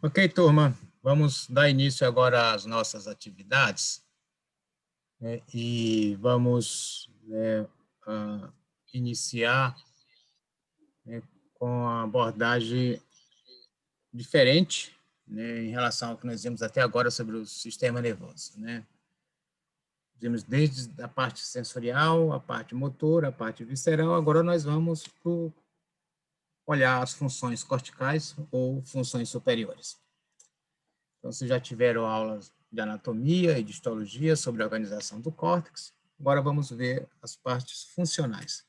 Ok, turma, vamos dar início agora às nossas atividades, né, e vamos iniciar, né, com a abordagem diferente, né, em relação ao que nós vimos até agora sobre o sistema nervoso, né? Vimos desde a parte sensorial, a parte motora, a parte visceral, agora nós vamos olhar as funções corticais ou funções superiores. Então, vocês já tiveram aulas de anatomia e de histologia sobre a organização do córtex. Agora vamos ver as partes funcionais.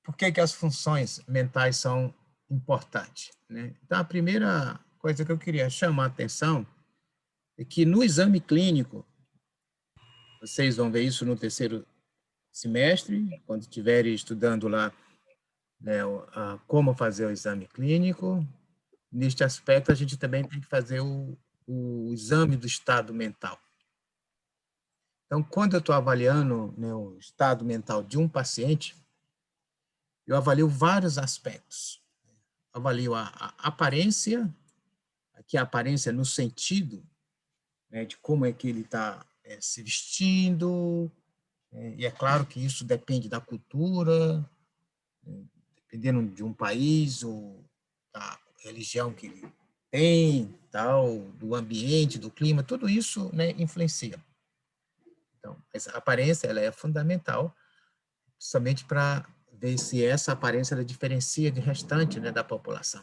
Por que as funções mentais são importantes, né? Então, a primeira coisa que eu queria chamar a atenção é que no exame clínico, vocês vão ver isso no terceiro semestre, quando estiverem estudando lá, né, como fazer o exame clínico. Neste aspecto, a gente também tem que fazer o exame do estado mental. Então, quando eu estou avaliando, né, o estado mental de um paciente, eu avalio vários aspectos. Avalio a aparência, aqui a aparência no sentido, né, de como é que ele está se vestindo, e é claro que isso depende da cultura, dependendo de um país ou da religião que ele tem, tal, do ambiente, do clima, tudo isso, né, influencia. Então, essa aparência ela é fundamental, somente para ver se essa aparência ela diferencia de restante, né, da população.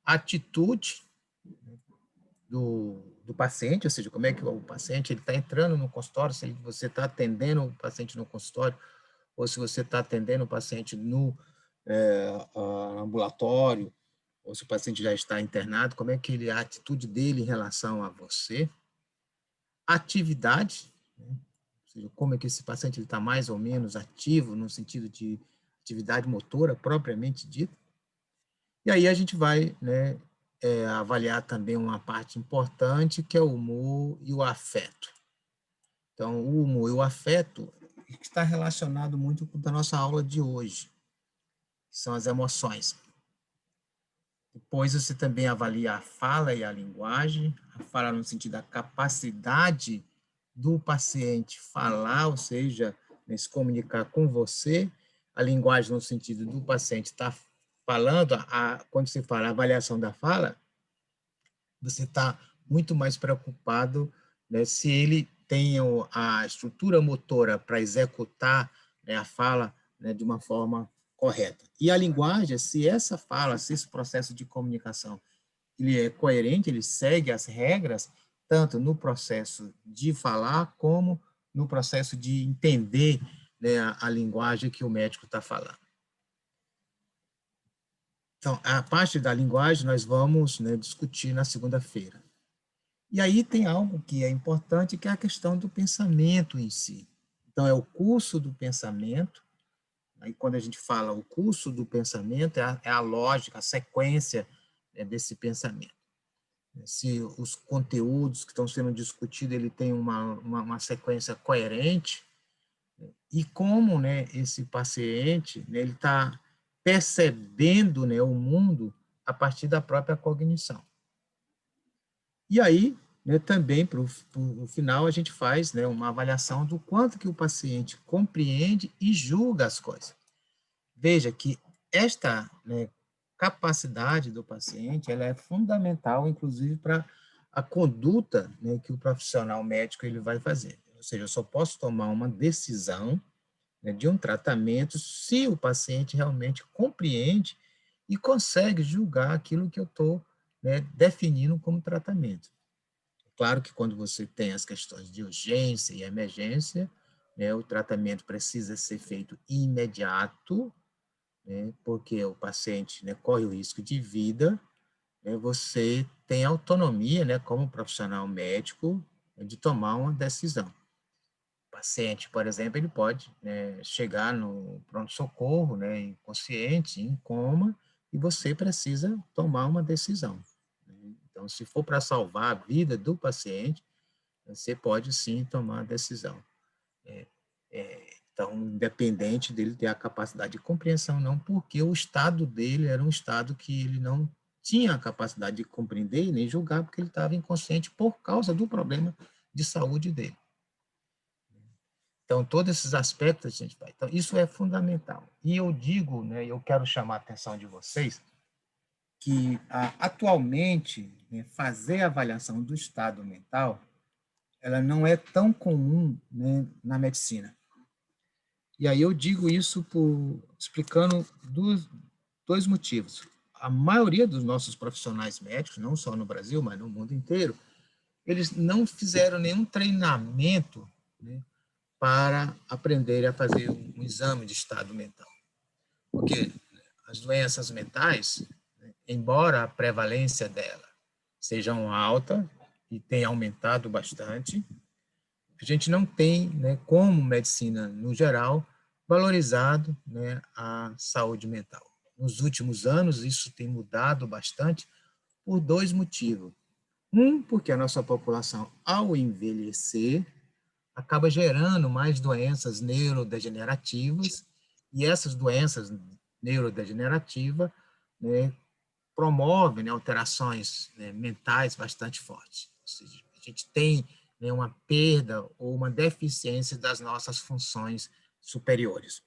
A atitude do paciente, ou seja, como é que o paciente está entrando no consultório, se você está atendendo o paciente no consultório, ou se você está atendendo o paciente no ambulatório, ou se o paciente já está internado, como é que a atitude dele em relação a você. Atividade, né? Ou seja, como é que esse paciente está mais ou menos ativo, no sentido de atividade motora propriamente dita. E aí a gente vai, né, avaliar também uma parte importante, que é o humor e o afeto. Então, o humor e o afeto está relacionado muito com a nossa aula de hoje, que são as emoções. Depois você também avalia a fala e a linguagem, a fala no sentido da capacidade do paciente falar, ou seja, né, se comunicar com você, a linguagem no sentido do paciente estar falando, quando se fala a avaliação da fala, você está muito mais preocupado, né, se ele tem a estrutura motora para executar, né, a fala, né, de uma forma correta. E a linguagem, se essa fala, se esse processo de comunicação ele é coerente, ele segue as regras, tanto no processo de falar, como no processo de entender, né, a linguagem que o médico está falando. Então, a parte da linguagem nós vamos, né, discutir na segunda-feira. E aí tem algo que é importante, que é a questão do pensamento em si. Então, é o curso do pensamento. Aí, quando a gente fala o curso do pensamento, é a lógica, a sequência, né, desse pensamento. Se os conteúdos que estão sendo discutidos, ele tem uma sequência coerente, e como, né, esse paciente, né, ele está percebendo, né, o mundo a partir da própria cognição. E aí, né, também, para o final, a gente faz, né, uma avaliação do quanto que o paciente compreende e julga as coisas. Veja que esta, né, capacidade do paciente ela é fundamental, inclusive, para a conduta, né, que o profissional médico ele vai fazer. Ou seja, eu só posso tomar uma decisão, né, de um tratamento se o paciente realmente compreende e consegue julgar aquilo que eu estou, né, definindo como tratamento. Claro que quando você tem as questões de urgência e emergência, né, o tratamento precisa ser feito imediato, né, porque o paciente, né, corre o risco de vida, né, você tem autonomia, né, como profissional médico, né, de tomar uma decisão. O paciente, por exemplo, ele pode, né, chegar no pronto-socorro, né, inconsciente, em coma, e você precisa tomar uma decisão. Né? Então, se for para salvar a vida do paciente, você pode sim tomar a decisão. Então, independente dele ter a capacidade de compreensão, não, porque o estado dele era um estado que ele não tinha a capacidade de compreender e nem julgar, porque ele estava inconsciente por causa do problema de saúde dele. Então, todos esses aspectos a gente vai. Então, isso é fundamental. E eu digo, né, eu quero chamar a atenção de vocês, que atualmente, né, fazer a avaliação do estado mental, ela não é tão comum, né, na medicina. E aí eu digo isso explicando dois motivos. A maioria dos nossos profissionais médicos, não só no Brasil, mas no mundo inteiro, eles não fizeram nenhum treinamento, né, para aprender a fazer um exame de estado mental. Porque as doenças mentais, embora a prevalência dela seja alta e tenha aumentado bastante, a gente não tem, né, como medicina no geral, valorizado, né, a saúde mental. Nos últimos anos, isso tem mudado bastante por dois motivos. Porque a nossa população, ao envelhecer, acaba gerando mais doenças neurodegenerativas, e essas doenças neurodegenerativas, né, promovem, né, alterações, né, mentais bastante fortes. Ou seja, a gente tem, né, uma perda ou uma deficiência das nossas funções superiores.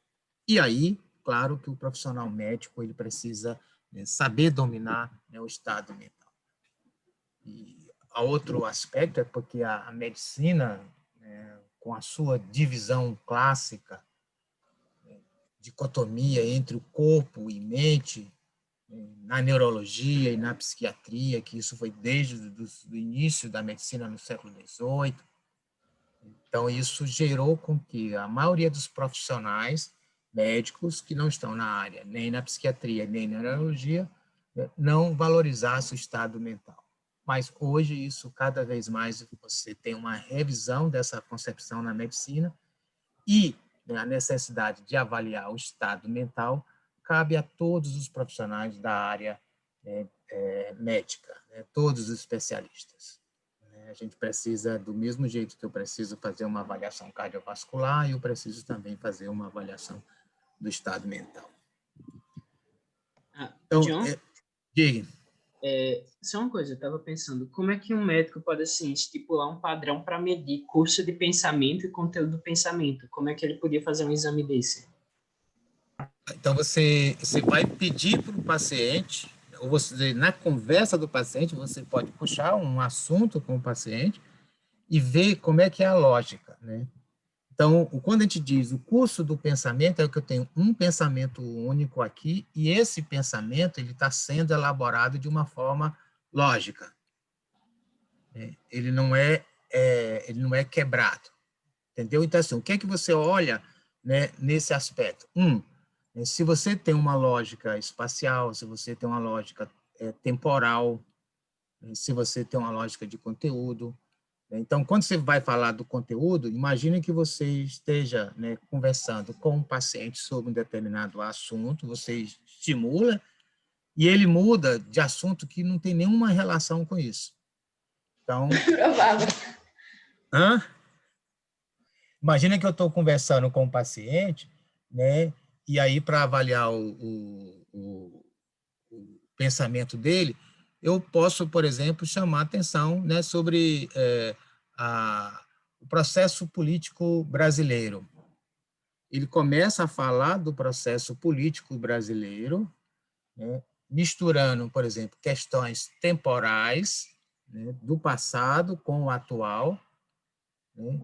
E aí, claro que o profissional médico ele precisa, né, saber dominar, né, o estado mental. E outro aspecto é porque a medicina, né, com a sua divisão clássica, dicotomia entre o corpo e mente, na neurologia e na psiquiatria, que isso foi desde o início da medicina no século XVIII. Então, isso gerou com que a maioria dos profissionais médicos que não estão na área, nem na psiquiatria, nem na neurologia, não valorizasse o estado mental. Mas hoje, isso cada vez mais você tem uma revisão dessa concepção na medicina e, né, a necessidade de avaliar o estado mental cabe a todos os profissionais da área médica, né, todos os especialistas. A gente precisa, do mesmo jeito que eu preciso fazer uma avaliação cardiovascular, eu preciso também fazer uma avaliação do estado mental. Então, John, diga. só uma coisa, eu estava pensando, como é que um médico pode, assim, estipular um padrão para medir curso de pensamento e conteúdo do pensamento? Como é que ele podia fazer um exame desse? Então, você vai pedir para o paciente, ou você, na conversa do paciente, você pode puxar um assunto com o paciente e ver como é que é a lógica, né? Então, quando a gente diz o curso do pensamento, é que eu tenho um pensamento único aqui, e esse pensamento ele está sendo elaborado de uma forma lógica. Né? Ele não é quebrado. Entendeu? Então, assim, o que é que você olha, né, nesse aspecto? Se você tem uma lógica espacial, se você tem uma lógica temporal, se você tem uma lógica de conteúdo. Então, quando você vai falar do conteúdo, imagine que você esteja, né, conversando com um paciente sobre um determinado assunto, você estimula e ele muda de assunto que não tem nenhuma relação com isso. Então, Provável. hã? Imagina que eu estou conversando com um paciente, né, e aí para avaliar o pensamento dele, eu posso, por exemplo, chamar atenção, né, sobre o processo político brasileiro. Ele começa a falar do processo político brasileiro, né, misturando, por exemplo, questões temporais, né, do passado com o atual, né,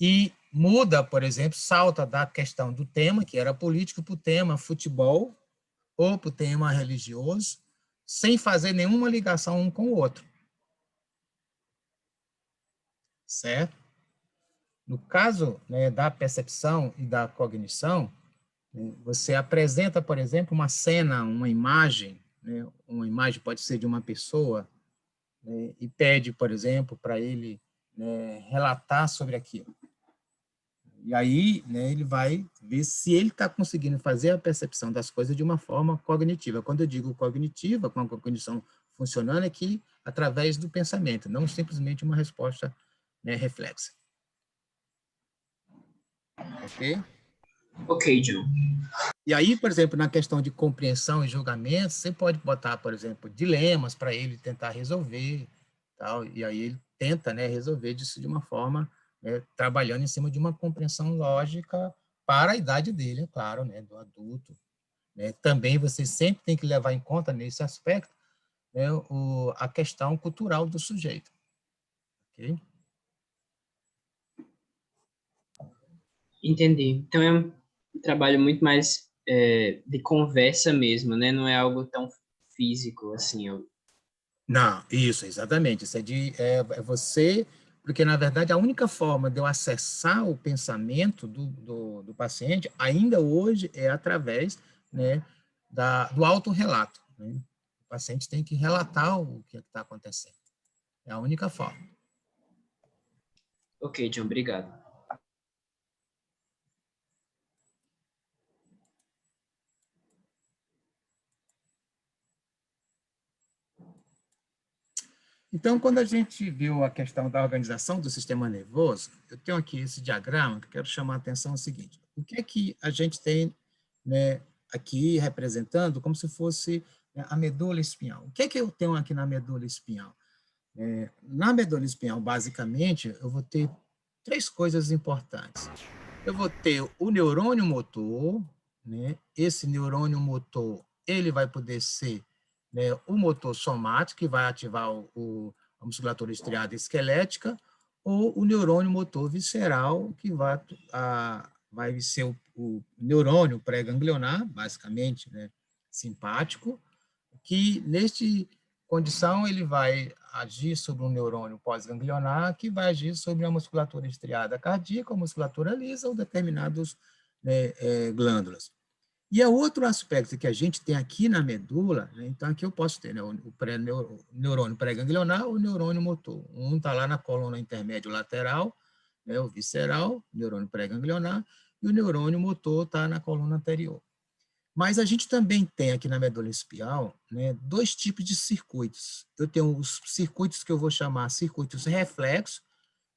e muda, por exemplo, salta da questão do tema, que era político, para o tema futebol ou para o tema religioso, sem fazer nenhuma ligação um com o outro. Certo? No caso, né, da percepção e da cognição, né, você apresenta, por exemplo, uma cena, uma imagem, né, uma imagem pode ser de uma pessoa, né, e pede, por exemplo, para ele, né, relatar sobre aquilo. E aí, né, ele vai ver se ele está conseguindo fazer a percepção das coisas de uma forma cognitiva. Quando eu digo cognitiva, com a cognição funcionando, é que através do pensamento, não simplesmente uma resposta, né, reflexa. Ok? Ok, John. E aí, por exemplo, na questão de compreensão e julgamento, você pode botar, por exemplo, dilemas para ele tentar resolver, tal, e aí ele tenta, né, resolver disso de uma forma, né, trabalhando em cima de uma compreensão lógica para a idade dele, é claro, né, do adulto. Né? Também você sempre tem que levar em conta, nesse aspecto, né, a questão cultural do sujeito. Ok? Entendi. Então é um trabalho muito mais de conversa mesmo, né? Não é algo tão físico assim. Não, isso, exatamente. Isso é você, porque, na verdade, a única forma de eu acessar o pensamento do paciente, ainda hoje, é através, né, do autorrelato. Né? O paciente tem que relatar o que está acontecendo. É a única forma. Ok, John, obrigado. Então, quando a gente viu a questão da organização do sistema nervoso, eu tenho aqui esse diagrama que eu quero chamar a atenção é o seguinte: o que é que a gente tem, né, aqui representando como se fosse, né, a medula espinhal? O que é que eu tenho aqui na medula espinhal? Na medula espinhal, basicamente, eu vou ter três coisas importantes. Eu vou ter o neurônio motor, né? Esse neurônio motor, ele vai poder ser, né, o motor somático, que vai ativar a musculatura estriada esquelética, ou o neurônio motor visceral, que vai ser o neurônio pré-ganglionar, basicamente, né, simpático, que neste condição ele vai agir sobre um neurônio pós-ganglionar, que vai agir sobre a musculatura estriada cardíaca, a musculatura lisa ou determinadas, né, glândulas. E é outro aspecto que a gente tem aqui na medula, né, então aqui eu posso ter, né, o neurônio pré-ganglionar ou o neurônio motor. Um está lá na coluna intermédio lateral, né, o visceral, neurônio pré-ganglionar, e o neurônio motor está na coluna anterior. Mas a gente também tem aqui na medula espinhal, né, dois tipos de circuitos. Eu tenho os circuitos que eu vou chamar circuitos reflexos,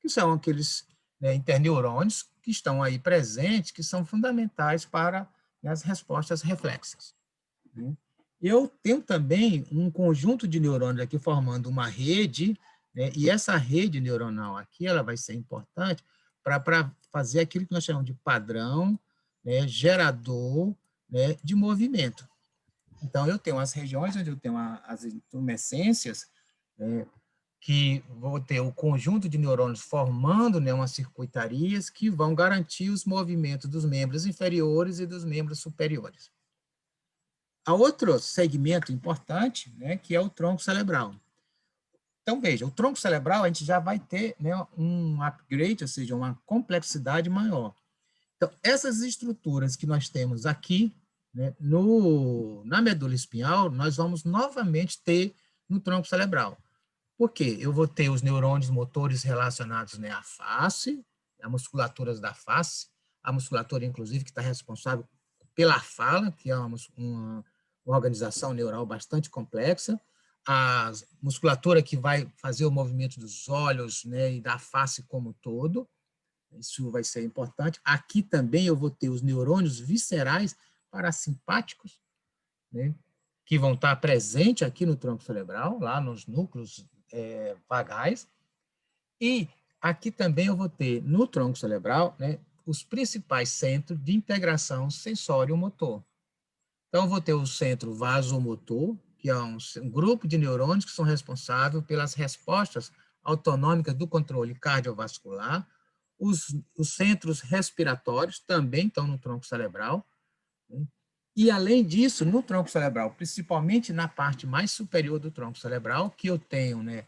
que são aqueles, né, interneurônios que estão aí presentes, que são fundamentais para, né, as respostas reflexas. Né? Eu tenho também um conjunto de neurônios aqui formando uma rede, né, e essa rede neuronal aqui ela vai ser importante para fazer aquilo que nós chamamos de padrão, né, gerador, né, de movimento. Então, eu tenho as regiões onde eu tenho as intumescências, né, que vou ter o conjunto de neurônios formando, né, umas circuitarias que vão garantir os movimentos dos membros inferiores e dos membros superiores. Há outro segmento importante, né, que é o tronco cerebral. Então, veja, o tronco cerebral a gente já vai ter, né, um upgrade, ou seja, uma complexidade maior. Então, essas estruturas que nós temos aqui, né, na medula espinhal, nós vamos novamente ter no tronco cerebral. Por quê? Eu vou ter os neurônios motores relacionados, né, à face, a musculatura da face, a musculatura, inclusive, que está responsável pela fala, que é uma organização neural bastante complexa, a musculatura que vai fazer o movimento dos olhos, né, e da face como um todo, isso vai ser importante. Aqui também eu vou ter os neurônios viscerais parasimpáticos, né, que vão estar presentes aqui no tronco cerebral, lá nos núcleos vagais. E aqui também eu vou ter no tronco cerebral, né, os principais centros de integração sensório-motor. Então, eu vou ter o centro vasomotor, que é um grupo de neurônios que são responsáveis pelas respostas autonômicas do controle cardiovascular. Os centros respiratórios também estão no tronco cerebral. Né? E, além disso, no tronco cerebral, principalmente na parte mais superior do tronco cerebral, que eu tenho, né,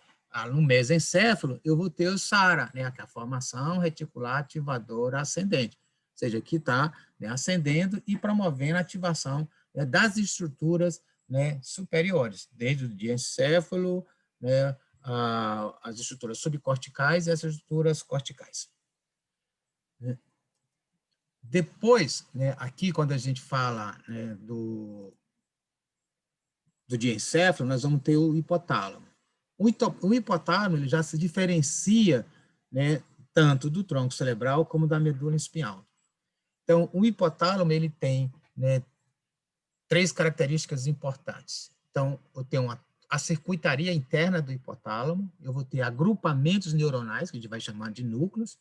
no mesencéfalo, eu vou ter o SARA, né, que é a formação reticular ativadora ascendente, ou seja, que está, né, ascendendo e promovendo a ativação, né, das estruturas, né, superiores, desde o diencéfalo, né, as estruturas subcorticais e as estruturas corticais. Né? Depois, né, aqui, quando a gente fala, né, do diencéfalo, nós vamos ter o hipotálamo. O hipotálamo ele já se diferencia, né, tanto do tronco cerebral como da medula espinhal. Então, o hipotálamo, ele tem, né, 3 características importantes. Então, eu tenho a circuitaria interna do hipotálamo, eu vou ter agrupamentos neuronais, que a gente vai chamar de núcleos.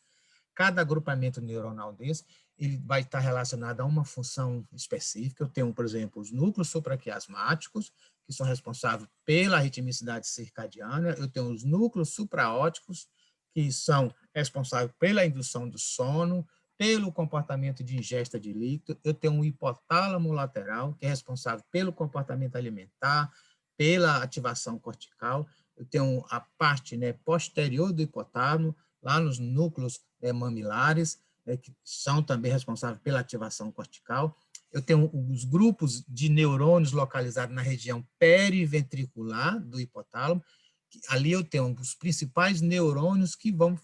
Cada agrupamento neuronal desse, ele vai estar relacionado a uma função específica. Eu tenho, por exemplo, os núcleos supraquiasmáticos, que são responsáveis pela ritmicidade circadiana. Eu tenho os núcleos supraóticos, que são responsáveis pela indução do sono, pelo comportamento de ingesta de líquido. Eu tenho um hipotálamo lateral, que é responsável pelo comportamento alimentar, pela ativação cortical. Eu tenho a parte, né, posterior do hipotálamo, lá nos núcleos mamilares, que são também responsáveis pela ativação cortical. Eu tenho os grupos de neurônios localizados na região periventricular do hipotálamo. Ali eu tenho os principais neurônios que vão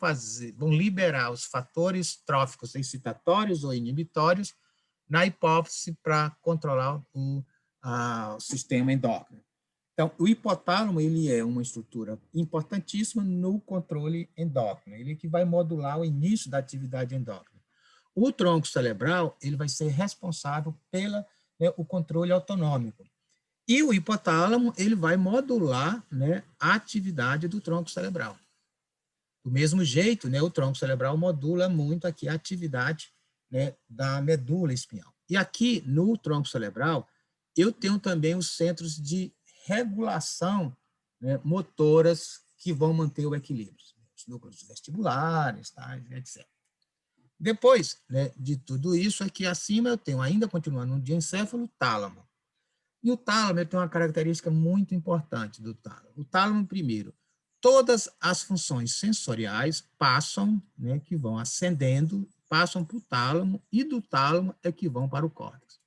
liberar os fatores tróficos excitatórios ou inibitórios na hipófise para controlar o sistema endócrino. Então, o hipotálamo, ele é uma estrutura importantíssima no controle endócrino, ele que vai modular o início da atividade endócrina. O tronco cerebral, ele vai ser responsável pelo, né, o controle autonômico. E o hipotálamo, ele vai modular, né, a atividade do tronco cerebral. Do mesmo jeito, né, o tronco cerebral modula muito aqui a atividade, né, da medula espinhal. E aqui, no tronco cerebral, eu tenho também os centros de regulação, né, motoras que vão manter o equilíbrio, os núcleos vestibulares, tá, etc. Depois, né, de tudo isso, aqui acima eu tenho, ainda continuando no diencéfalo, tálamo. E o tálamo tem uma característica muito importante do tálamo. O tálamo, primeiro, todas as funções sensoriais passam, né, que vão ascendendo, passam para o tálamo, e do tálamo é que vão para o córtex.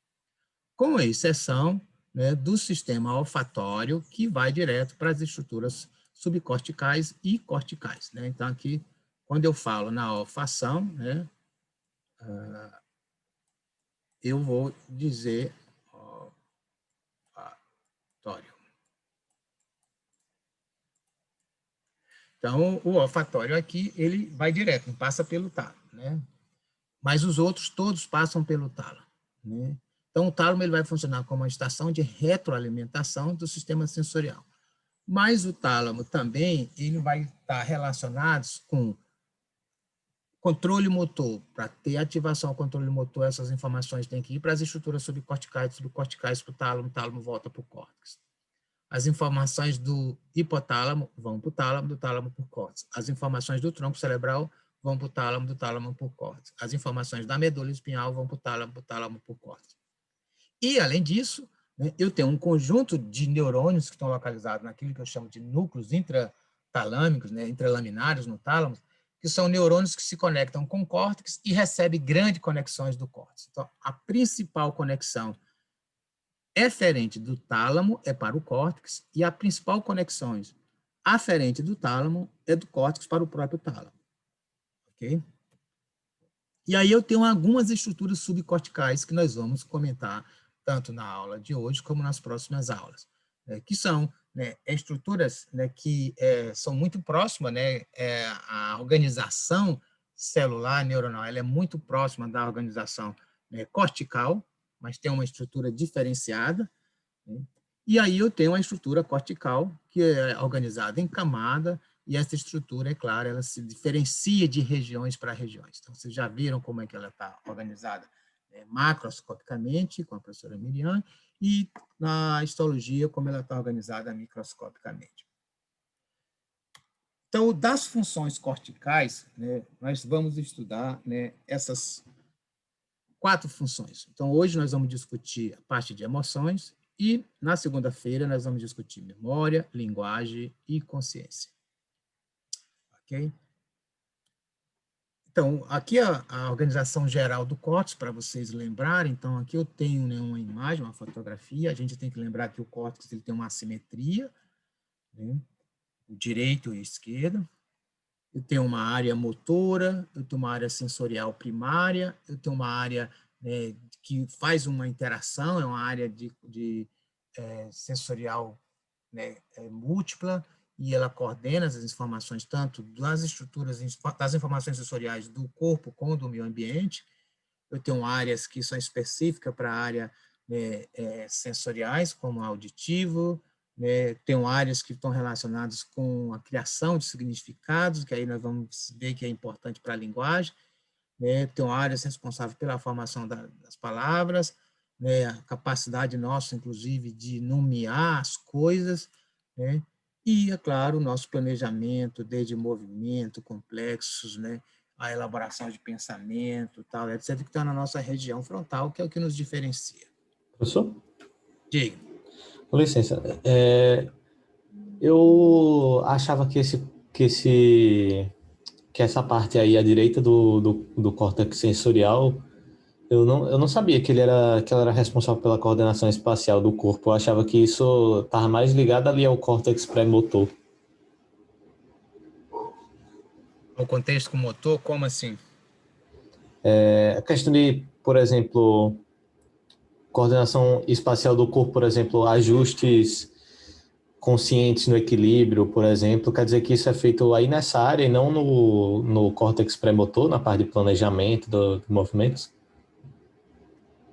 Com exceção, né, do sistema olfatório, que vai direto para as estruturas subcorticais e corticais, né? Então, aqui, quando eu falo na olfação, né, eu vou dizer olfatório. Então, o olfatório aqui, ele vai direto, não passa pelo tálamo, né? Mas os outros todos passam pelo tálamo, né? Então, o tálamo ele vai funcionar como uma estação de retroalimentação do sistema sensorial. Mas o tálamo também ele vai estar relacionado com controle motor. Para ter ativação ao controle motor, essas informações têm que ir para as estruturas subcorticais para o tálamo volta para o córtex. As informações do hipotálamo vão para o tálamo, do tálamo para o córtex. As informações do tronco cerebral vão para o tálamo, do tálamo para o córtex. As informações da medula espinhal vão para o tálamo para o córtex. E, além disso, né, eu tenho um conjunto de neurônios que estão localizados naquilo que eu chamo de núcleos intratalâmicos, né, intralaminares no tálamo, que são neurônios que se conectam com o córtex e recebem grandes conexões do córtex. Então, a principal conexão eferente do tálamo é para o córtex e a principal conexão aferente do tálamo é do córtex para o próprio tálamo. Ok? E aí eu tenho algumas estruturas subcorticais que nós vamos comentar tanto na aula de hoje como nas próximas aulas, né, que são, né, estruturas, né, que são muito próximas, né, a organização celular neuronal, ela é muito próxima da organização, né, cortical, mas tem uma estrutura diferenciada, né? E aí eu tenho uma estrutura cortical que é organizada em camada, e essa estrutura, é claro, ela se diferencia de regiões para regiões. Então, vocês já viram como é que ela está organizada, né, macroscopicamente, com a professora Miriam, e na histologia, como ela está organizada microscopicamente. Então, das funções corticais, né, nós vamos estudar, né, essas 4 funções. Então, hoje nós vamos discutir a parte de emoções, e na segunda-feira nós vamos discutir memória, linguagem e consciência. Ok? Então, aqui a organização geral do córtex, para vocês lembrarem. Então, aqui eu tenho, né, uma imagem, uma fotografia. A gente tem que lembrar que o córtex ele tem uma assimetria, né, o direito e o esquerdo. Eu tenho uma área motora, eu tenho uma área sensorial primária, eu tenho uma área, né, que faz uma interação, é uma área de sensorial, né, múltipla, e ela coordena as informações tanto das estruturas, das informações sensoriais do corpo como do meio ambiente. eu tenho áreas que são específicas para a área sensoriais, como auditivo, né? Tenho áreas que estão relacionadas com a criação de significados, que aí nós vamos ver que é importante para a linguagem, né? Tenho áreas responsáveis pela formação das palavras, né? A capacidade nossa, inclusive, de nomear as coisas, né? E, é claro, o nosso planejamento, desde movimento, complexos, né? A elaboração de pensamento, tal, etc., que está na nossa região frontal, que é o que nos diferencia. Professor? Diga. Com licença. Eu achava que essa parte aí à direita do córtex sensorial, eu não sabia que ela era responsável pela coordenação espacial do corpo. Eu achava que isso estava mais ligado ali ao córtex pré-motor. O contexto com o motor, como assim? A questão de, por exemplo, coordenação espacial do corpo, por exemplo, ajustes conscientes no equilíbrio, por exemplo, quer dizer que isso é feito aí nessa área e não no córtex pré-motor, na parte de planejamento de movimentos?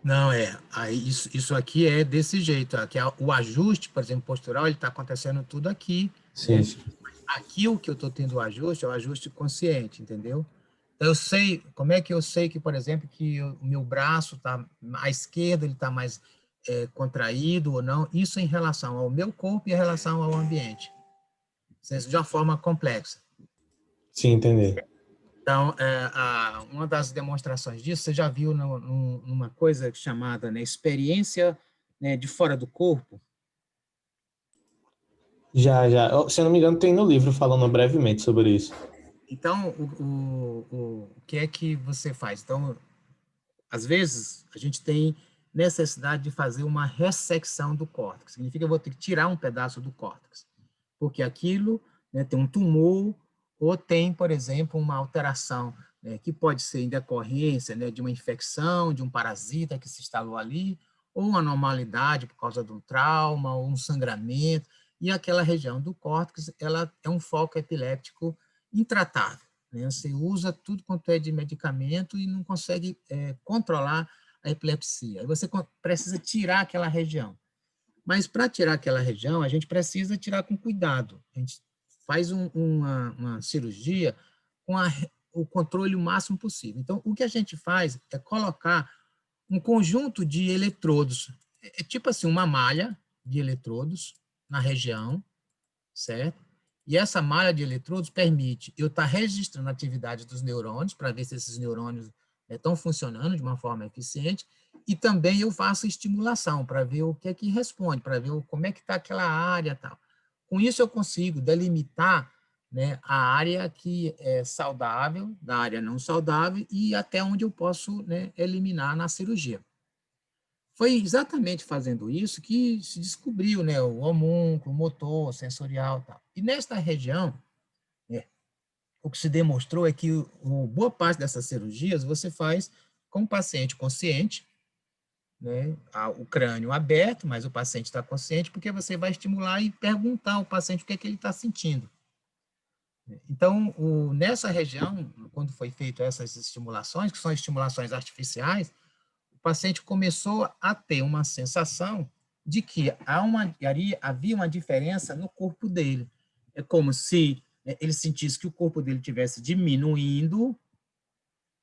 Não, aí isso aqui é desse jeito, aqui o ajuste, por exemplo, postural, ele está acontecendo tudo aqui, Sim, né? sim. Aqui o que eu estou tendo o ajuste é o ajuste consciente, entendeu? Então, eu sei, como é que eu sei que, por exemplo, que o meu braço está, à esquerda, ele está mais contraído ou não? Isso em relação ao meu corpo e em relação ao ambiente, de uma forma complexa. Sim, entendi. Então, uma das demonstrações disso, você já viu numa coisa chamada, né, experiência, né, de fora do corpo? Já, já. Se eu não me engano, tem no livro falando brevemente sobre isso. Então, o que é que você faz? Então, às vezes, a gente tem necessidade de fazer uma ressecção do córtex. Significa que eu vou ter que tirar um pedaço do córtex, porque aquilo, né, tem um tumor ou tem, por exemplo, uma alteração, né, que pode ser em decorrência, né, de uma infecção, de um parasita que se instalou ali, ou uma anormalidade por causa de um trauma, ou um sangramento, e aquela região do córtex, ela é um foco epiléptico intratável, né? Você usa tudo quanto é de medicamento e não consegue controlar a epilepsia. Aí você precisa tirar aquela região. Mas para tirar aquela região, a gente precisa tirar com cuidado. A gente faz uma cirurgia com o controle o máximo possível. Então, o que a gente faz é colocar um conjunto de eletrodos, tipo assim, uma malha de eletrodos na região, certo? E essa malha de eletrodos permite eu estar registrando a atividade dos neurônios, para ver se esses neurônios estão funcionando de uma forma eficiente, e também eu faço estimulação, para ver o que é que responde, para ver como é que está aquela área tal. Com isso eu consigo delimitar, né, a área que é saudável, da área não saudável, e até onde eu posso, né, eliminar na cirurgia. Foi exatamente fazendo isso que se descobriu, né, o homúnculo, o motor, sensorial e tal. E nesta região, o que se demonstrou é que boa parte dessas cirurgias você faz com o paciente consciente, né, o crânio aberto, mas o paciente está consciente, porque você vai estimular e perguntar ao paciente o que é que ele está sentindo. Então, nessa região, quando foi feito essas estimulações, que são estimulações artificiais, o paciente começou a ter uma sensação de que havia uma diferença no corpo dele. É como se, né, ele sentisse que o corpo dele estivesse diminuindo,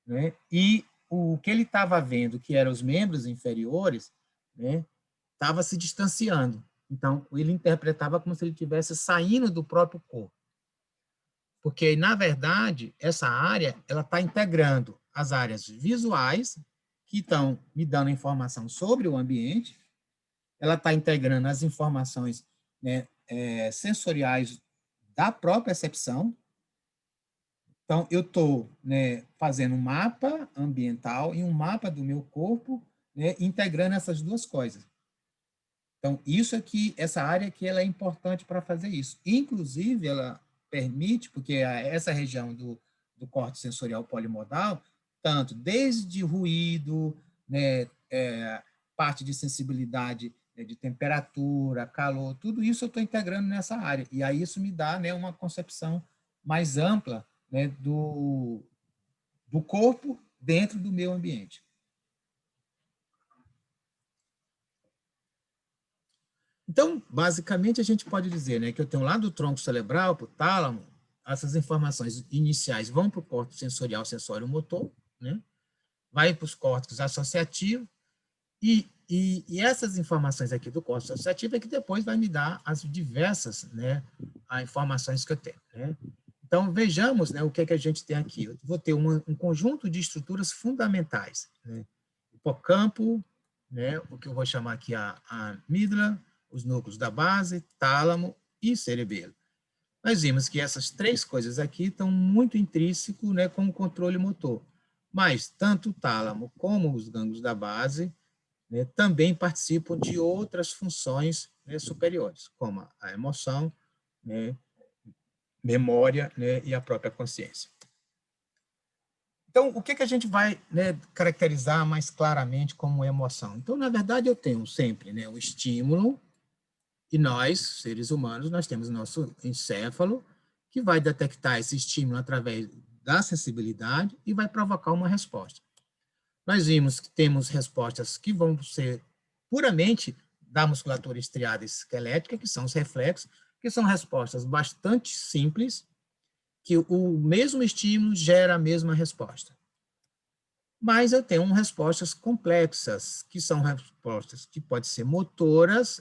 né, e o que ele estava vendo, que eram os membros inferiores, né, estava se distanciando. Então, ele interpretava como se ele estivesse saindo do próprio corpo. Porque, na verdade, essa área ela está integrando as áreas visuais, que estão me dando informação sobre o ambiente, ela está integrando as informações, né, sensoriais da própria percepção. Então, eu estou, né, fazendo um mapa ambiental e um mapa do meu corpo, né, integrando essas duas coisas. Então, isso aqui, essa área aqui, ela é importante para fazer isso. Inclusive, ela permite, porque essa região do córtex sensorial polimodal, tanto desde ruído, né, parte de sensibilidade, né, de temperatura, calor, tudo isso eu estou integrando nessa área. E aí isso me dá, né, uma concepção mais ampla, né, do corpo dentro do meu ambiente. Então, basicamente, a gente pode dizer, né, que eu tenho lá do tronco cerebral para o tálamo, essas informações iniciais vão para o córtex sensorial, sensório motor, né, vai para os córtex associativos, e essas informações aqui do córtex associativo é que depois vai me dar as diversas, né, as informações que eu tenho, né. Então, vejamos, né, o que é que a gente tem aqui. Eu vou ter um conjunto de estruturas fundamentais, né, hipocampo, né, o que eu vou chamar aqui a amígdala, os núcleos da base, tálamo e cerebelo. Nós vimos que essas três coisas aqui estão muito intrínsecos, né, com o controle motor. Mas tanto o tálamo como os gânglios da base, né, também participam de outras funções, né, superiores, como a emoção, né, memória, né, e a própria consciência. Então, o que a gente vai, né, caracterizar mais claramente como emoção? Então, na verdade, eu tenho sempre, né, o estímulo, e nós, seres humanos, nós temos o nosso encéfalo, que vai detectar esse estímulo através da sensibilidade e vai provocar uma resposta. Nós vimos que temos respostas que vão ser puramente da musculatura estriada esquelética, que são os reflexos, que são respostas bastante simples, que o mesmo estímulo gera a mesma resposta. Mas eu tenho respostas complexas, que são respostas que podem ser motoras,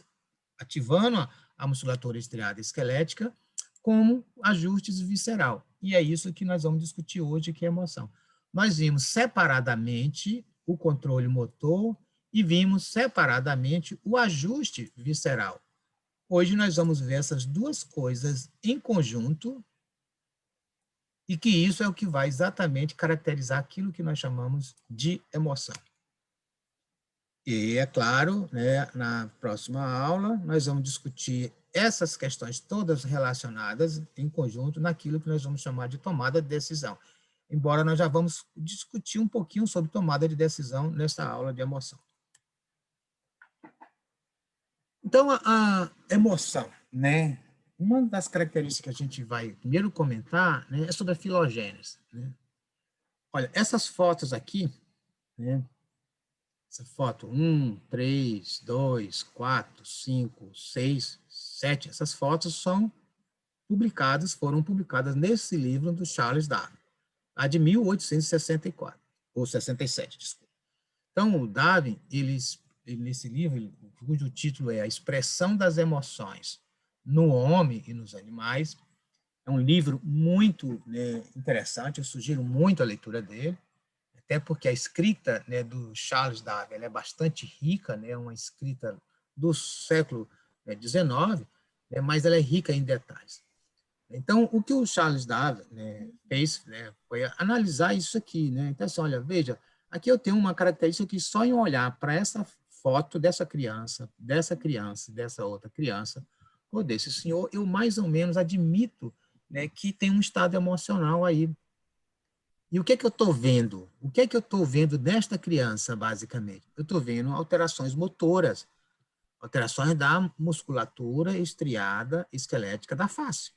ativando a musculatura estriada esquelética, como ajustes visceral. E é isso que nós vamos discutir hoje, que é emoção. Nós vimos separadamente o controle motor e vimos separadamente o ajuste visceral. Hoje nós vamos ver essas duas coisas em conjunto e que isso é o que vai exatamente caracterizar aquilo que nós chamamos de emoção. E, é claro, né, na próxima aula, nós vamos discutir essas questões todas relacionadas em conjunto naquilo que nós vamos chamar de tomada de decisão. Embora nós já vamos discutir um pouquinho sobre tomada de decisão nessa aula de emoção. Então, a emoção, né? Uma das características que a gente vai primeiro comentar, né, é sobre a filogênese, né? Olha, essas fotos aqui, né? Essa foto, 1, 3, 2, 4, 5, 6, 7, essas fotos foram publicadas nesse livro do Charles Darwin, a de 1864, ou 67, desculpa. Então, o Darwin, nesse livro, cujo título é A Expressão das Emoções no Homem e nos Animais, é um livro muito, né, interessante, eu sugiro muito a leitura dele, até porque a escrita, né, do Charles Darwin ela é bastante rica, né, uma escrita do século XIX, né, mas ela é rica em detalhes. Então, o que o Charles Darwin, né, fez, né, foi analisar isso aqui. Né? Então, assim, olha, veja, aqui eu tenho uma característica que só em olhar para essa foto dessa criança, dessa outra criança, ou desse senhor, eu mais ou menos admito, né, que tem um estado emocional aí. E o que é que eu estou vendo? O que é que eu estou vendo desta criança, basicamente? Eu estou vendo alterações motoras, alterações da musculatura estriada esquelética da face.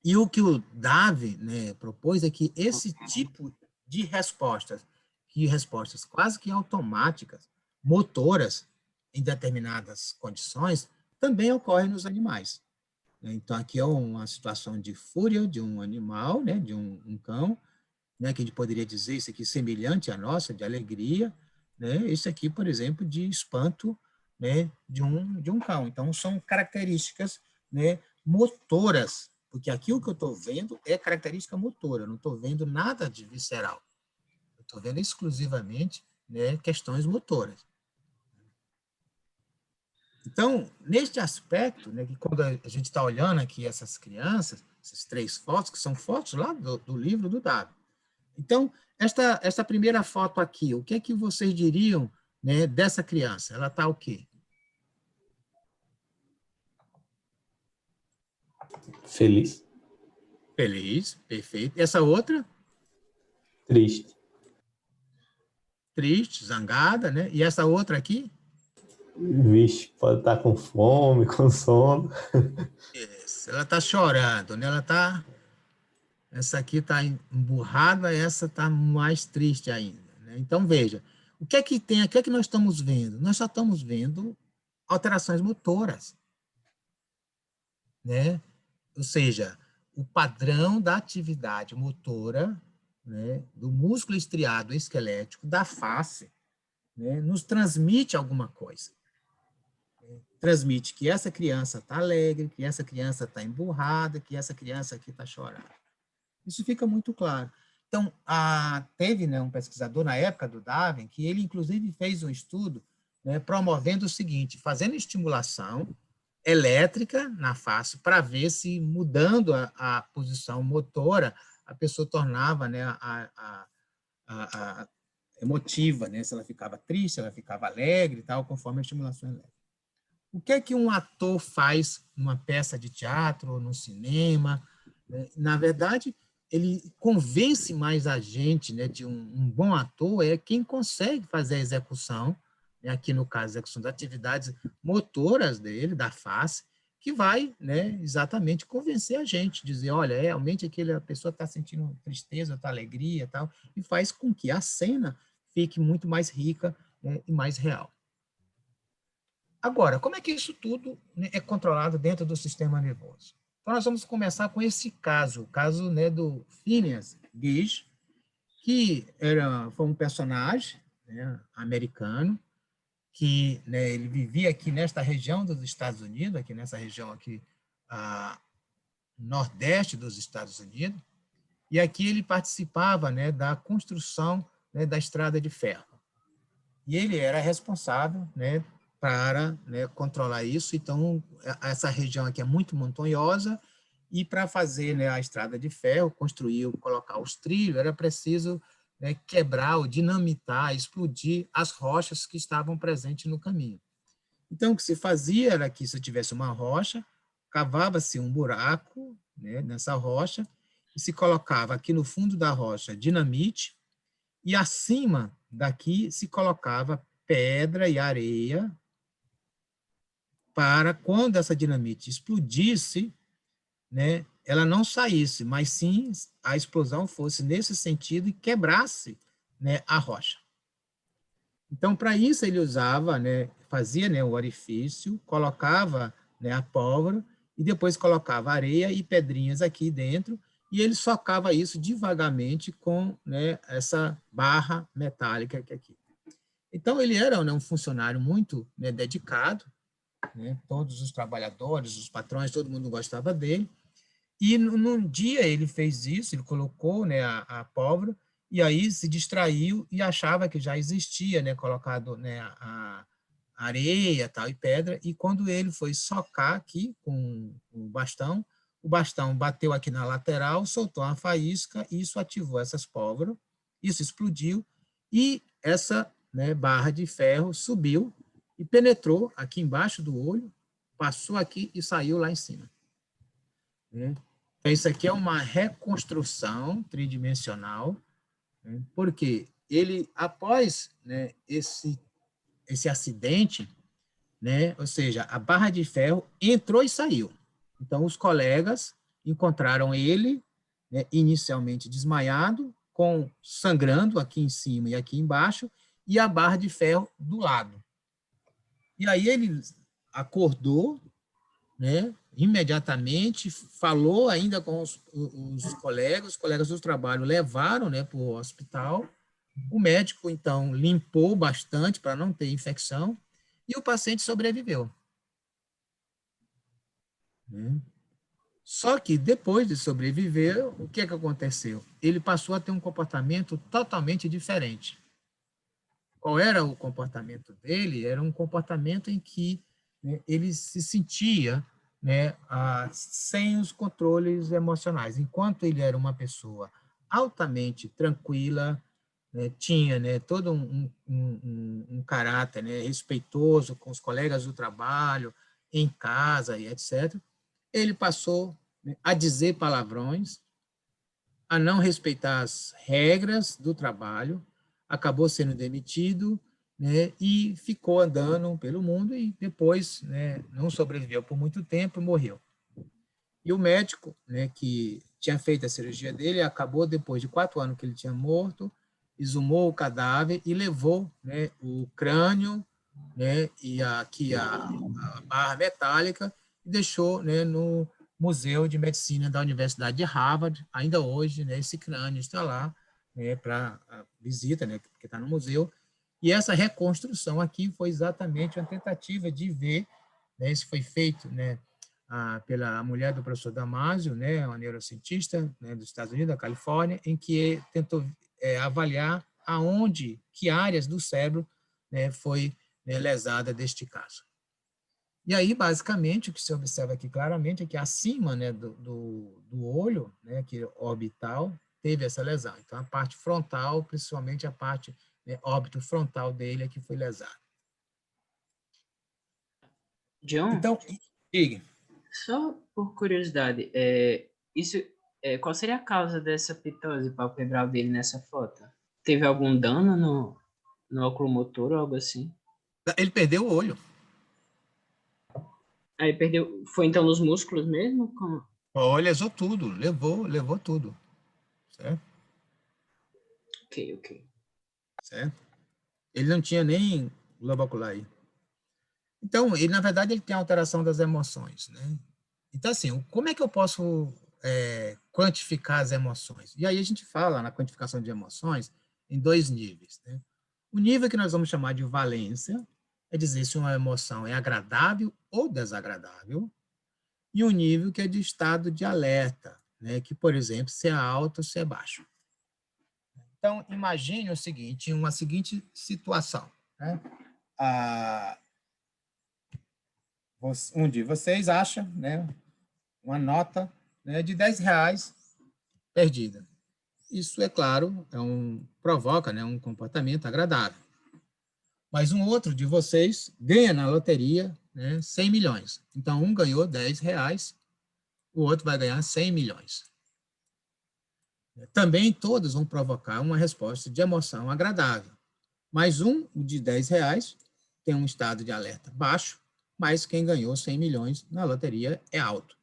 E o que o Darwin, né, propôs é que esse tipo de respostas, que respostas quase que automáticas, motoras, em determinadas condições, também ocorrem nos animais. Então, aqui é uma situação de fúria de um animal, né, de um cão, né, que a gente poderia dizer isso aqui semelhante à nossa, de alegria, né, isso aqui, por exemplo, de espanto, né, de um cão. Então, são características, né, motoras, porque aqui o que eu estou vendo é característica motora, eu não estou vendo nada de visceral, eu estou vendo exclusivamente, né, questões motoras. Então, neste aspecto, né, que quando a gente está olhando aqui essas crianças, essas três fotos, que são fotos lá do livro do Darwin. Então, esta primeira foto aqui, o que é que vocês diriam, né, dessa criança? Ela está o quê? Feliz. Feliz, perfeito. E essa outra? Triste. Triste, zangada, né? E essa outra aqui? Vixe, pode estar com fome, com sono. Isso, ela está chorando, né? Essa aqui está emburrada, essa está mais triste ainda, né? Então, veja, o que é que tem, o que é que nós estamos vendo? Nós só estamos vendo alterações motoras, né? Ou seja, o padrão da atividade motora, né, do músculo estriado esquelético da face, né, nos transmite alguma coisa. Transmite que essa criança está alegre, que essa criança está emburrada, que essa criança aqui está chorando. Isso fica muito claro. Então, teve, né, um pesquisador na época do Darwin, que ele, inclusive, fez um estudo, né, promovendo o seguinte, fazendo estimulação elétrica na face, para ver se, mudando a posição motora, a pessoa tornava, né, a emotiva, né, se ela ficava triste, se ela ficava alegre e tal, conforme a estimulação elétrica. O que é que um ator faz numa peça de teatro ou no cinema? Na verdade, ele convence mais a gente, né, de um bom ator é quem consegue fazer a execução, né, aqui no caso, a execução das atividades motoras dele, da face, que vai, né, exatamente convencer a gente, dizer, olha, realmente a pessoa está sentindo tristeza, está alegria, tal, e faz com que a cena fique muito mais rica, né, e mais real. Agora, como é que isso tudo, né, é controlado dentro do sistema nervoso? Então, nós vamos começar com esse caso, o caso, né, do Phineas Gage, que foi um personagem, né, americano, que, né, ele vivia aqui nesta região dos Estados Unidos, aqui nessa região aqui, nordeste dos Estados Unidos, e aqui ele participava, né, da construção, né, da estrada de ferro. E ele era responsável, né, para, né, controlar isso. Então, essa região aqui é muito montanhosa, e para fazer, né, a estrada de ferro, construir, colocar os trilhos, era preciso, né, quebrar ou dinamitar, explodir as rochas que estavam presentes no caminho. Então, o que se fazia era que, se tivesse uma rocha, cavava-se um buraco, né, nessa rocha, e se colocava aqui no fundo da rocha dinamite, e acima daqui se colocava pedra e areia para, quando essa dinamite explodisse, né, ela não saísse, mas sim a explosão fosse nesse sentido e quebrasse, né, a rocha. Então, para isso, ele usava, né, fazia, né, o orifício, colocava, né, a pólvora, e depois colocava areia e pedrinhas aqui dentro, e ele socava isso devagarmente com, né, essa barra metálica que é aqui. Então, ele era, né, um funcionário muito, né, dedicado, né, todos os trabalhadores, os patrões, todo mundo gostava dele, e num dia ele fez isso, ele colocou, né, a pólvora, e aí se distraiu e achava que já existia, né, colocado, né, a areia, tal, e pedra, e quando ele foi socar aqui com o bastão bateu aqui na lateral, soltou uma faísca, e isso ativou essas pólvoras, isso explodiu, e essa, né, barra de ferro subiu e penetrou aqui embaixo do olho, passou aqui e saiu lá em cima. Né? Então, isso aqui é uma reconstrução tridimensional, né? Porque ele, após, né, esse acidente, né, ou seja, a barra de ferro entrou e saiu. Então, os colegas encontraram ele, né, inicialmente desmaiado, com sangrando aqui em cima e aqui embaixo, e a barra de ferro do lado. E aí ele acordou, né, imediatamente, falou ainda com os colegas do trabalho levaram, né, para o hospital. O médico, então, limpou bastante para não ter infecção, e o paciente sobreviveu. Né? Só que, depois de sobreviver, o que é que aconteceu? Ele passou a ter um comportamento totalmente diferente. Qual era o comportamento dele? Era um comportamento em que, né, ele se sentia, né, sem os controles emocionais. Enquanto ele era uma pessoa altamente tranquila, né, tinha, né, todo um caráter, né, respeitoso com os colegas do trabalho, em casa e etc., ele passou, né, a dizer palavrões, a não respeitar as regras do trabalho, acabou sendo demitido, né, e ficou andando pelo mundo e depois, né, não sobreviveu por muito tempo e morreu. E o médico, né, que tinha feito a cirurgia dele, acabou, depois de 4 anos que ele tinha morto, exumou o cadáver e levou, né, o crânio, né, e aqui a barra metálica, e deixou, né, no Museu de Medicina da Universidade de Harvard, ainda hoje, né, esse crânio está lá, né, para visita, né, porque está no museu, e essa reconstrução aqui foi exatamente uma tentativa de ver, né, isso foi feito, né, pela mulher do professor Damásio, né, uma neurocientista, né, dos Estados Unidos, da Califórnia, em que tentou avaliar aonde, que áreas do cérebro, né, foi, né, lesada deste caso. E aí, basicamente, o que se observa aqui claramente é que acima, né, do olho, né, que é orbital, teve essa lesão. Então, a parte frontal, principalmente a parte, né, óbito frontal dele é que foi lesada. John, Então, diga. só por curiosidade, isso, qual seria a causa dessa pitose palpebral dele nessa foto? Teve algum dano no oculomotor ou algo assim? Ele perdeu o olho. Aí perdeu, foi então nos músculos mesmo? Como? Olha, lesou tudo, levou tudo. Certo? Ok, ok. Certo? Ele não tinha nem globo ocular aí. Então, ele, na verdade, ele tem alteração das emoções, né? Então, assim, como é que eu posso quantificar as emoções? E aí a gente fala na quantificação de emoções em dois níveis, né? O nível que nós vamos chamar de valência é dizer se uma emoção é agradável ou desagradável, e um nível que é de estado de alerta, né? Que, por exemplo, se é alto ou se é baixo. Então, imagine o seguinte, uma seguinte situação, né? Um de vocês acha, né, uma nota, né, de R$ 10 perdida. Isso, é claro, provoca, né, um comportamento agradável. Mas um outro de vocês ganha na loteria, né, 100 milhões. Então, um ganhou R$ 10, o outro vai ganhar 100 milhões. Também todos vão provocar uma resposta de emoção agradável. Mas o de R$ 10 tem um estado de alerta baixo, mas quem ganhou 100 milhões na loteria é alto.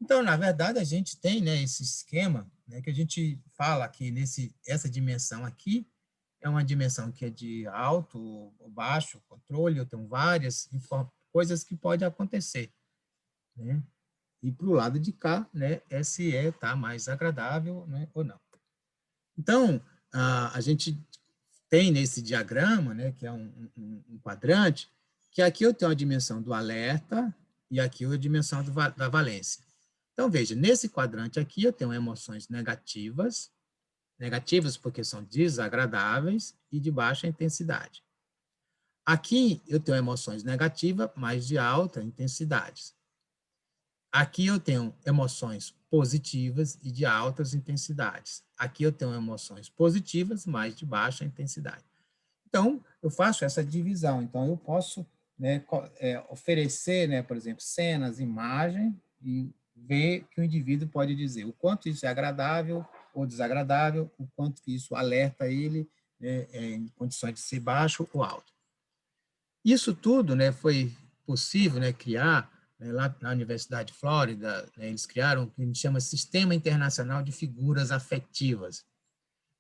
Então, na verdade, a gente tem, né, esse esquema, né, que a gente fala que essa dimensão aqui é uma dimensão que é de alto ou baixo controle, eu tenho várias coisas que podem acontecer, né? E para o lado de cá, né, se tá mais agradável, né, ou não. Então, a gente tem nesse diagrama, né, que é um quadrante, que aqui eu tenho a dimensão do alerta e aqui a dimensão da valência. Então, veja, nesse quadrante aqui eu tenho emoções negativas porque são desagradáveis e de baixa intensidade. Aqui eu tenho emoções negativas, mas de alta intensidade. Aqui eu tenho emoções positivas e de altas intensidades. Aqui eu tenho emoções positivas, mas de baixa intensidade. Então, eu faço essa divisão. Então, eu posso, né, oferecer, né, por exemplo, cenas, imagem, e ver que o indivíduo pode dizer o quanto isso é agradável ou desagradável, o quanto isso alerta ele, né, em condições de ser baixo ou alto. Isso tudo, né, foi possível, né, criar, né, lá na Universidade de Flórida, né, eles criaram o que a gente chama Sistema Internacional de Figuras Afetivas.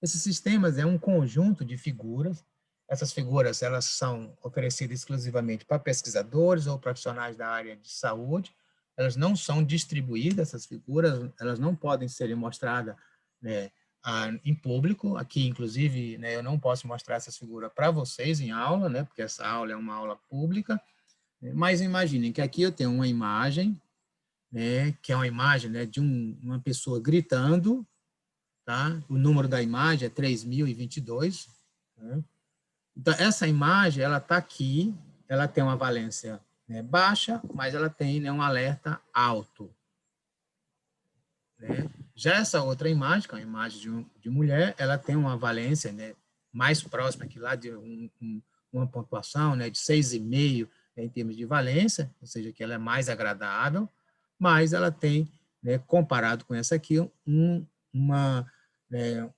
Esses sistemas é um conjunto de figuras. Essas figuras, elas são oferecidas exclusivamente para pesquisadores ou profissionais da área de saúde. Elas não são distribuídas, essas figuras, elas não podem ser mostradas, né, em público. Aqui, inclusive, né, eu não posso mostrar essas figuras para vocês em aula, né, porque essa aula é uma aula pública. Mas imaginem que aqui eu tenho uma imagem, né, que é uma imagem, né, de uma pessoa gritando, tá? O número da imagem é 3022, né? Então, essa imagem, ela está aqui, ela tem uma valência, né, baixa, mas ela tem, né, um alerta alto, né? Já essa outra imagem, que é uma imagem de mulher, ela tem uma valência, né, mais próxima aqui lá de uma pontuação, né, de 6,5, né, em termos de valência, ou seja, que ela é mais agradável, mas ela tem, né, comparado com essa aqui, né,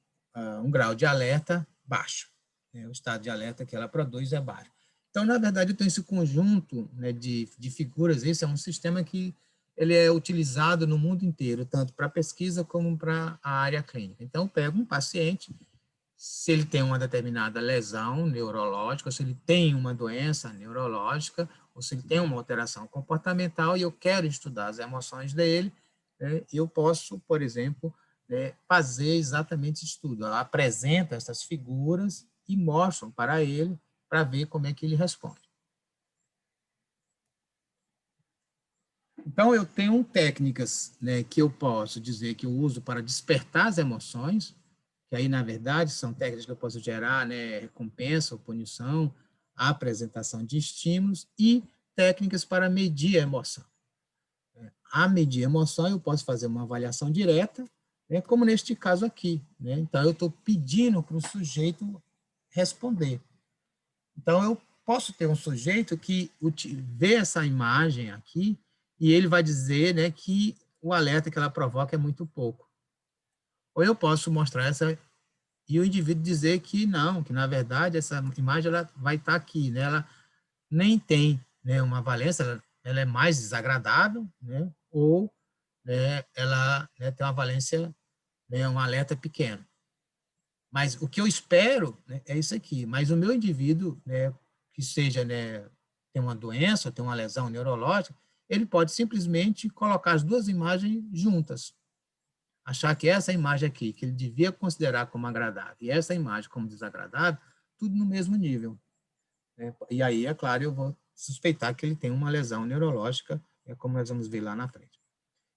um grau de alerta baixo, né? O estado de alerta que ela produz é baixo. Então, na verdade, eu tenho esse conjunto, né, de figuras. Esse é um sistema que ele é utilizado no mundo inteiro, tanto para pesquisa como para a área clínica. Então, eu pego um paciente se ele tem uma determinada lesão neurológica, ou se ele tem uma doença neurológica, ou se ele tem uma alteração comportamental, e eu quero estudar as emoções dele, né, eu posso, por exemplo, fazer exatamente esse estudo. Eu apresento essas figuras e mostro para ele, para ver como é que ele responde. Então, eu tenho técnicas, né, que eu posso dizer que eu uso para despertar as emoções, que aí, na verdade, são técnicas que eu posso gerar, né, recompensa ou punição, a apresentação de estímulos e técnicas para medir a emoção. A medir a emoção, eu posso fazer uma avaliação direta, né, como neste caso aqui, né? Então, eu estou pedindo para o sujeito responder. Então, eu posso ter um sujeito que vê essa imagem aqui e ele vai dizer, né, que o alerta que ela provoca é muito pouco. Ou eu posso mostrar essa e o indivíduo dizer que não, que na verdade essa imagem ela vai estar aqui, né? Ela nem tem, né, uma valência, ela é mais desagradável, né? Ou, né, ela, né, tem uma valência, né, um alerta pequeno. Mas o que eu espero, né, é isso aqui. Mas o meu indivíduo, né, que seja, né, tem uma doença, tem uma lesão neurológica, ele pode simplesmente colocar as duas imagens juntas. Achar que essa imagem aqui, que ele devia considerar como agradável, e essa imagem como desagradável, tudo no mesmo nível. Né? E aí, é claro, eu vou suspeitar que ele tem uma lesão neurológica, como nós vamos ver lá na frente.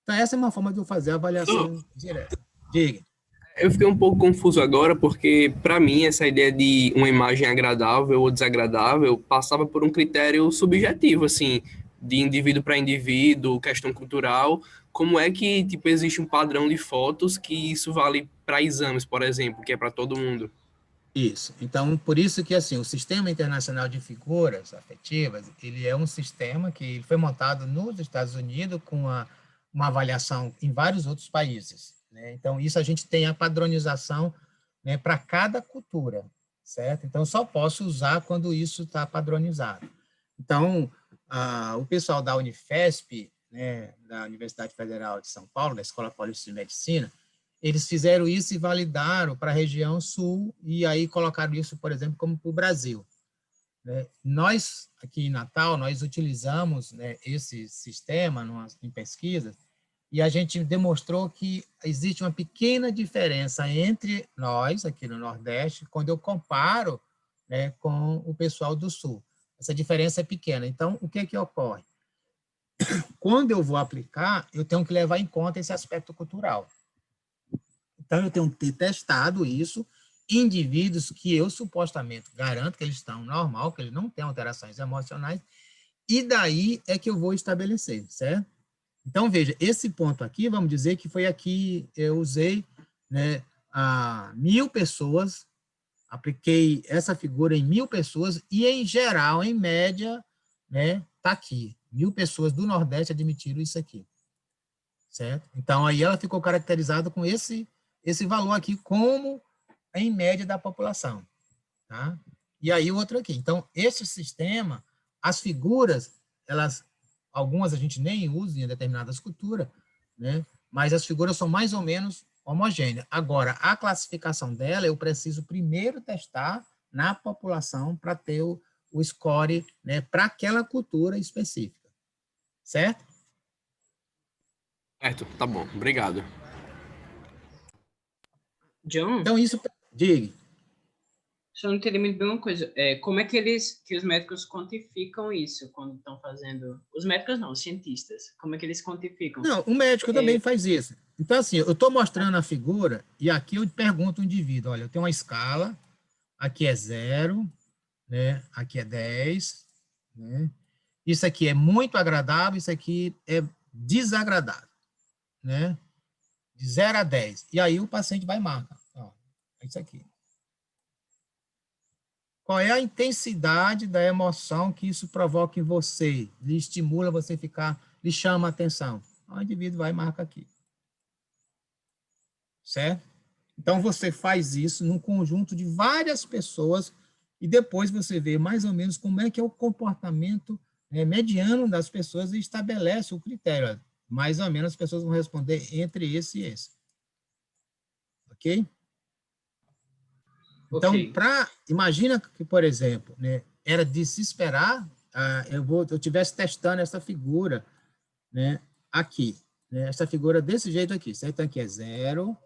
Então, essa é uma forma de eu fazer a avaliação direta. Diga. Eu fiquei um pouco confuso agora, porque, para mim, essa ideia de uma imagem agradável ou desagradável passava por um critério subjetivo, assim, de indivíduo para indivíduo, questão cultural. Como é que, tipo, existe um padrão de fotos que isso vale para exames, por exemplo, que é para todo mundo? Isso. Então, por isso que, assim, o Sistema Internacional de Figuras Afetivas, ele é um sistema que ele foi montado nos Estados Unidos com uma avaliação em vários outros países, né? Então, isso a gente tem a padronização, né, para cada cultura, certo? Então, só posso usar quando isso está padronizado. Então, o pessoal da Unifesp, né, da Universidade Federal de São Paulo, da Escola Paulista de Medicina, eles fizeram isso e validaram para a região sul, e aí colocaram isso, por exemplo, como para o Brasil. Né? Nós, aqui em Natal, nós utilizamos, né, esse sistema em pesquisas, e a gente demonstrou que existe uma pequena diferença entre nós, aqui no Nordeste, quando eu comparo, né, com o pessoal do Sul. Essa diferença é pequena. Então, o que ocorre? Quando eu vou aplicar, eu tenho que levar em conta esse aspecto cultural. Então, eu tenho que ter testado isso em indivíduos que eu supostamente garanto que eles estão normal, que eles não têm alterações emocionais, e daí é que eu vou estabelecer, certo? Então, veja, esse ponto aqui, vamos dizer que foi aqui, eu usei, né, 1.000 pessoas, apliquei essa figura em 1.000 pessoas, e em geral, em média, né, tá aqui. 1.000 pessoas do Nordeste admitiram isso aqui, certo? Então, aí ela ficou caracterizada com esse valor aqui como em média da população, tá? E aí o outro aqui. Então, esse sistema, as figuras, algumas a gente nem usa em determinadas culturas, né? Mas as figuras são mais ou menos homogêneas. Agora, a classificação dela, eu preciso primeiro testar na população para ter o score, né, para aquela cultura específica, certo? Certo, tá bom, obrigado. John, Então, isso, diga. só não entendi muito bem uma coisa. Como é que os médicos quantificam isso quando estão fazendo... Os médicos não, os cientistas. Como é que eles quantificam? Não, o médico também faz isso. Então, assim, eu estou mostrando a figura e aqui eu pergunto ao indivíduo, olha, eu tenho uma escala, aqui é 0, né? Aqui é 10, né? Isso aqui é muito agradável, isso aqui é desagradável, né? De 0 a 10. E aí o paciente vai e marca. Ó, é isso aqui. Qual é a intensidade da emoção que isso provoca em você? Lhe estimula você ficar, lhe chama a atenção. O indivíduo vai e marca aqui. Certo? Então, você faz isso num conjunto de várias pessoas e depois você vê mais ou menos como é que é o comportamento, né, mediano das pessoas e estabelece o critério. Mais ou menos as pessoas vão responder entre esse e esse. Ok? Então, Ok. imagina que, por exemplo, né, era de se esperar, eu tivesse testando essa figura, né, aqui, né, essa figura desse jeito aqui, certo? Então, aqui é 0,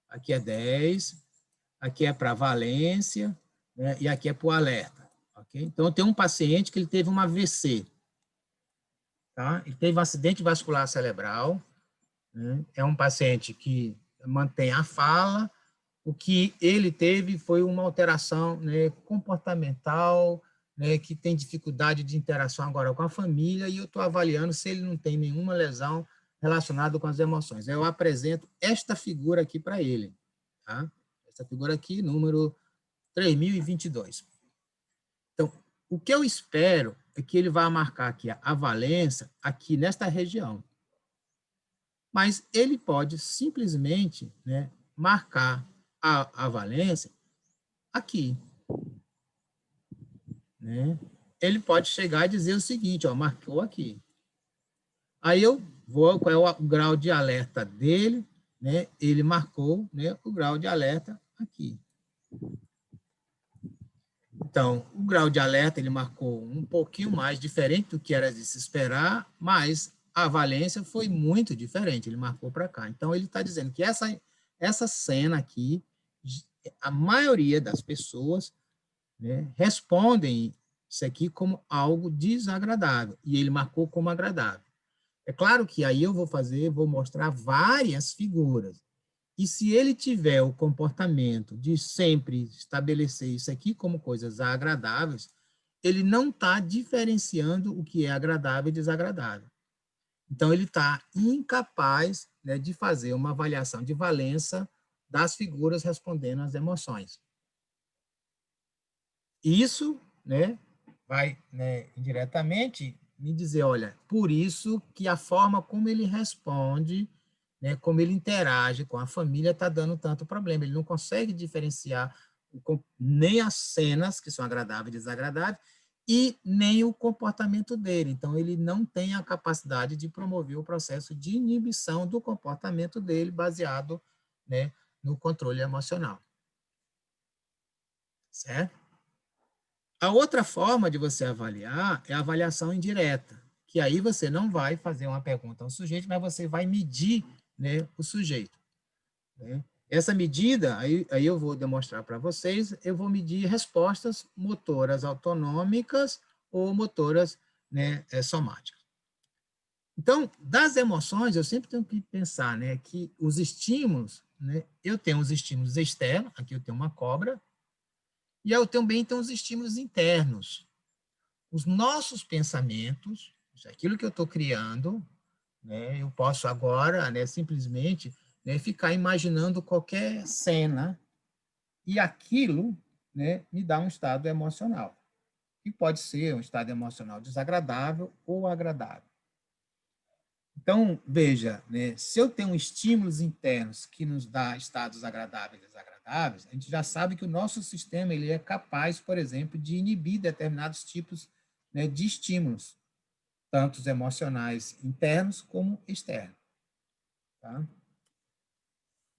aqui é 10, aqui é para valência, né, e aqui é para o alerta. Okay? Então, eu tenho um paciente que ele teve uma AVC, tá? Ele teve um acidente vascular cerebral, né? É um paciente que mantém a fala, o que ele teve foi uma alteração, né, comportamental, né, que tem dificuldade de interação agora com a família, e eu estou avaliando se ele não tem nenhuma lesão relacionada com as emoções. Eu apresento esta figura aqui para ele, tá? Essa figura aqui, número 3022. Então, o que eu espero é que ele vá marcar aqui a valência aqui nesta região. Mas ele pode simplesmente, né, marcar a valência aqui, né? Ele pode chegar e dizer o seguinte, ó, marcou aqui. Aí eu vou, qual é o grau de alerta dele, né? Ele marcou, né, o grau de alerta aqui. Então, o grau de alerta ele marcou um pouquinho mais diferente do que era de se esperar, mas a valência foi muito diferente, ele marcou para cá. Então, ele está dizendo que essa cena aqui, a maioria das pessoas, né, respondem isso aqui como algo desagradável, e ele marcou como agradável. É claro que aí eu vou mostrar várias figuras, e se ele tiver o comportamento de sempre estabelecer isso aqui como coisas agradáveis, ele não está diferenciando o que é agradável e desagradável. Então, ele está incapaz, né, de fazer uma avaliação de valência das figuras respondendo às emoções. Isso, né, vai, né, indiretamente me dizer, olha, por isso que a forma como ele responde, né, como ele interage com a família está dando tanto problema. Ele não consegue diferenciar nem as cenas que são agradáveis e desagradáveis e nem o comportamento dele. Então, ele não tem a capacidade de promover o processo de inibição do comportamento dele baseado, né, no controle emocional. Certo? A outra forma de você avaliar é a avaliação indireta, que aí você não vai fazer uma pergunta ao sujeito, mas você vai medir, né, o sujeito. Né? Essa medida, aí eu vou demonstrar para vocês, eu vou medir respostas motoras autonômicas ou motoras, né, somáticas. Então, das emoções, eu sempre tenho que pensar, né, que os estímulos, né, eu tenho os estímulos externos, aqui eu tenho uma cobra, e eu também tenho os estímulos internos. Os nossos pensamentos, aquilo que eu estou criando, né, eu posso agora, né, simplesmente, né, ficar imaginando qualquer cena e aquilo, né, me dá um estado emocional. E pode ser um estado emocional desagradável ou agradável. Então, veja, né, se eu tenho estímulos internos que nos dá estados agradáveis e desagradáveis, a gente já sabe que o nosso sistema ele é capaz, por exemplo, de inibir determinados tipos, né, de estímulos, tanto os emocionais internos como externos. Tá?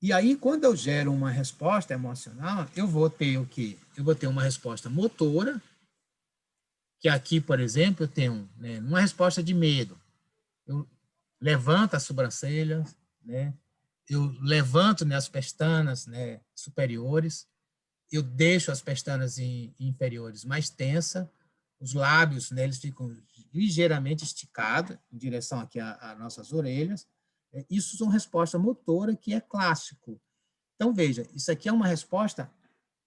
E aí, quando eu gero uma resposta emocional, eu vou ter o quê? Eu vou ter uma resposta motora, que aqui, por exemplo, eu tenho, né, uma resposta de medo. Eu levanto as sobrancelhas, né? Eu levanto, né, as pestanas, né, superiores, eu deixo as pestanas inferiores mais tensas, os lábios, né, eles ficam ligeiramente esticados em direção aqui às nossas orelhas. Isso são resposta motora que é clássico. Então, veja, isso aqui é uma resposta,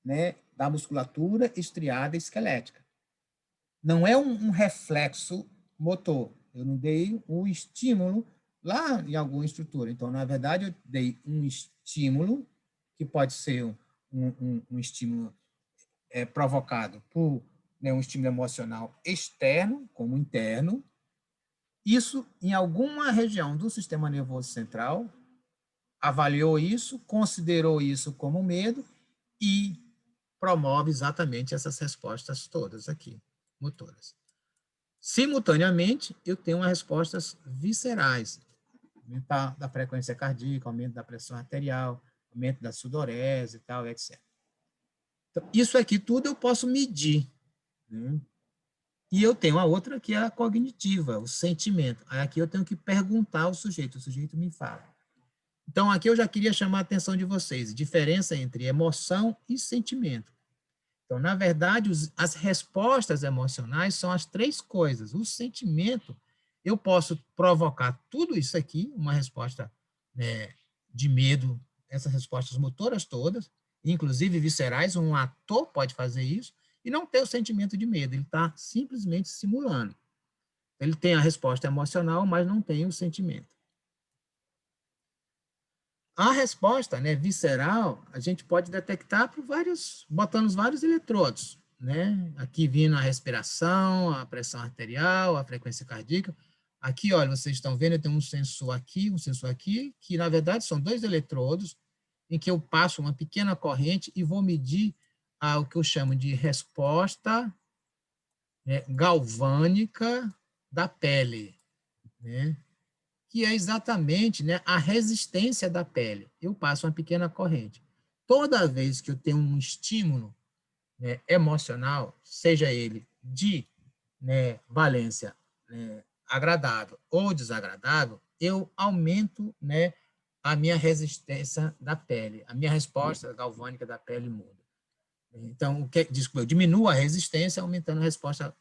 né, da musculatura estriada esquelética. Não é um reflexo motor. Eu não dei um estímulo lá em alguma estrutura. Então, na verdade, eu dei um estímulo, que pode ser um estímulo provocado por, né, um estímulo emocional externo, como interno. Isso, em alguma região do sistema nervoso central, avaliou isso, considerou isso como medo e promove exatamente essas respostas todas aqui, motoras. Simultaneamente, eu tenho as respostas viscerais, aumento da frequência cardíaca, aumento da pressão arterial, aumento da sudorese e tal, etc. Então, isso aqui tudo eu posso medir, né? E eu tenho a outra que é a cognitiva, o sentimento. Aí aqui eu tenho que perguntar ao sujeito, o sujeito me fala. Então, aqui eu já queria chamar a atenção de vocês, diferença entre emoção e sentimento. Então, na verdade, as respostas emocionais são as três coisas. O sentimento, eu posso provocar tudo isso aqui, uma resposta, né, de medo, essas respostas motoras todas, inclusive viscerais, um ator pode fazer isso, e não ter o sentimento de medo, ele está simplesmente simulando. Ele tem a resposta emocional, mas não tem o sentimento. A resposta, né, visceral, a gente pode detectar por botando vários eletrodos, né? Aqui vindo a respiração, a pressão arterial, a frequência cardíaca. Aqui, olha, vocês estão vendo, tem um sensor aqui, que na verdade são dois eletrodos, em que eu passo uma pequena corrente e vou medir o que eu chamo de resposta, né, galvânica da pele, né? Que é exatamente, né, a resistência da pele. Eu passo uma pequena corrente. Toda vez que eu tenho um estímulo, né, emocional, seja ele de, né, valência, né, agradável ou desagradável, eu aumento, né, a minha resistência da pele, a minha resposta galvânica da pele muda. Então, desculpa, eu diminuo a resistência aumentando a resposta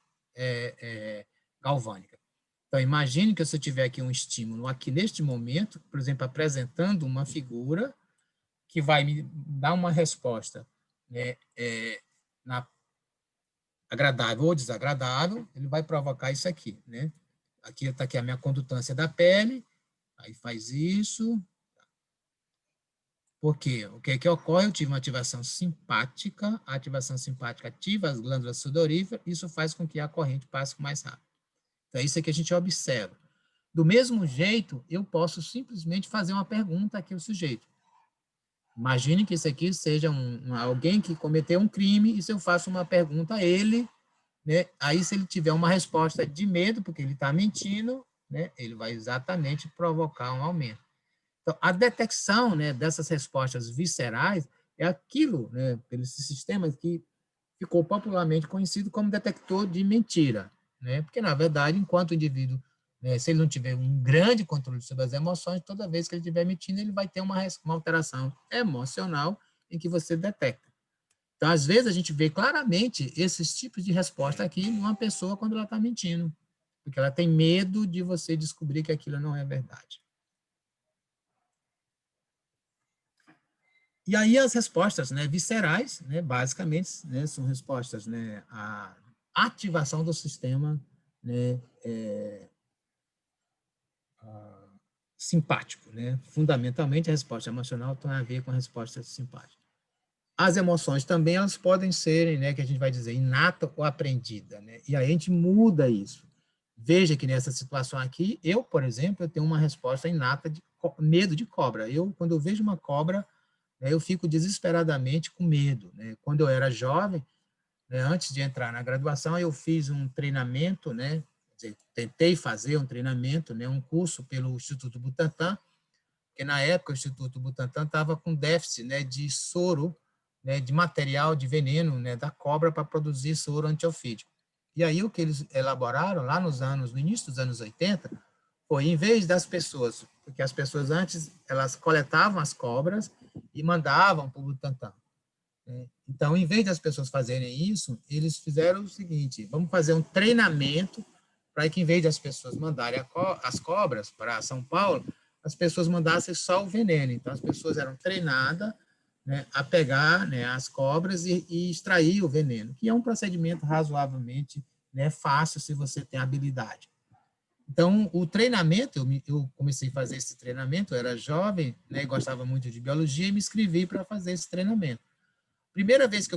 galvânica. Então, imagine que se eu tiver aqui um estímulo, aqui neste momento, por exemplo, apresentando uma figura que vai me dar uma resposta, né, agradável ou desagradável, ele vai provocar isso aqui, né? Aqui está aqui a minha condutância da pele, aí faz isso. Por quê? O que é que ocorre? Eu tive uma ativação simpática, a ativação simpática ativa as glândulas sudoríferas, isso faz com que a corrente passe mais rápido. Então, é isso que a gente observa. Do mesmo jeito, eu posso simplesmente fazer uma pergunta aqui ao sujeito. Imagine que isso aqui seja alguém que cometeu um crime, e se eu faço uma pergunta a ele, né, aí se ele tiver uma resposta de medo, porque ele está mentindo, né, ele vai exatamente provocar um aumento. Então, a detecção, né, dessas respostas viscerais é aquilo, né, pelo sistema que ficou popularmente conhecido como detector de mentira, né? Porque, na verdade, enquanto o indivíduo, né, se ele não tiver um grande controle sobre as emoções, toda vez que ele estiver mentindo, ele vai ter uma alteração emocional em que você detecta. Então, às vezes, a gente vê claramente esses tipos de resposta aqui numa pessoa quando ela está mentindo, porque ela tem medo de você descobrir que aquilo não é verdade. E aí as respostas, né, viscerais, né, basicamente, né, são respostas, né, à ativação do sistema, né, simpático, né? Fundamentalmente a resposta emocional tem a ver com a resposta simpática. As emoções também elas podem ser, né, que a gente vai dizer inata ou aprendida, né? E aí a gente muda isso. Veja que nessa situação aqui, eu, por exemplo, eu tenho uma resposta inata de medo de cobra. Quando eu vejo uma cobra, eu fico desesperadamente com medo, né? Quando eu era jovem, né, antes de entrar na graduação, eu fiz um treinamento, né? Quer dizer, tentei fazer um treinamento, né? Um curso pelo Instituto Butantan, porque na época o Instituto Butantan estava com déficit, né? De soro, né? De material de veneno, né? Da cobra para produzir soro antiofídico. E aí o que eles elaboraram lá no início dos anos 80, foi em vez das pessoas, porque as pessoas antes elas coletavam as cobras e mandavam para o Butantan. Então, em vez das pessoas fazerem isso, eles fizeram o seguinte: vamos fazer um treinamento para que, em vez das pessoas mandarem as cobras para São Paulo, as pessoas mandassem só o veneno. Então, as pessoas eram treinadas, né, a pegar, né, as cobras e extrair o veneno, que é um procedimento razoavelmente, né, fácil se você tem habilidade. Então, o treinamento, eu comecei a fazer esse treinamento, eu era jovem, né, gostava muito de biologia e me inscrevi para fazer esse treinamento. Primeira vez que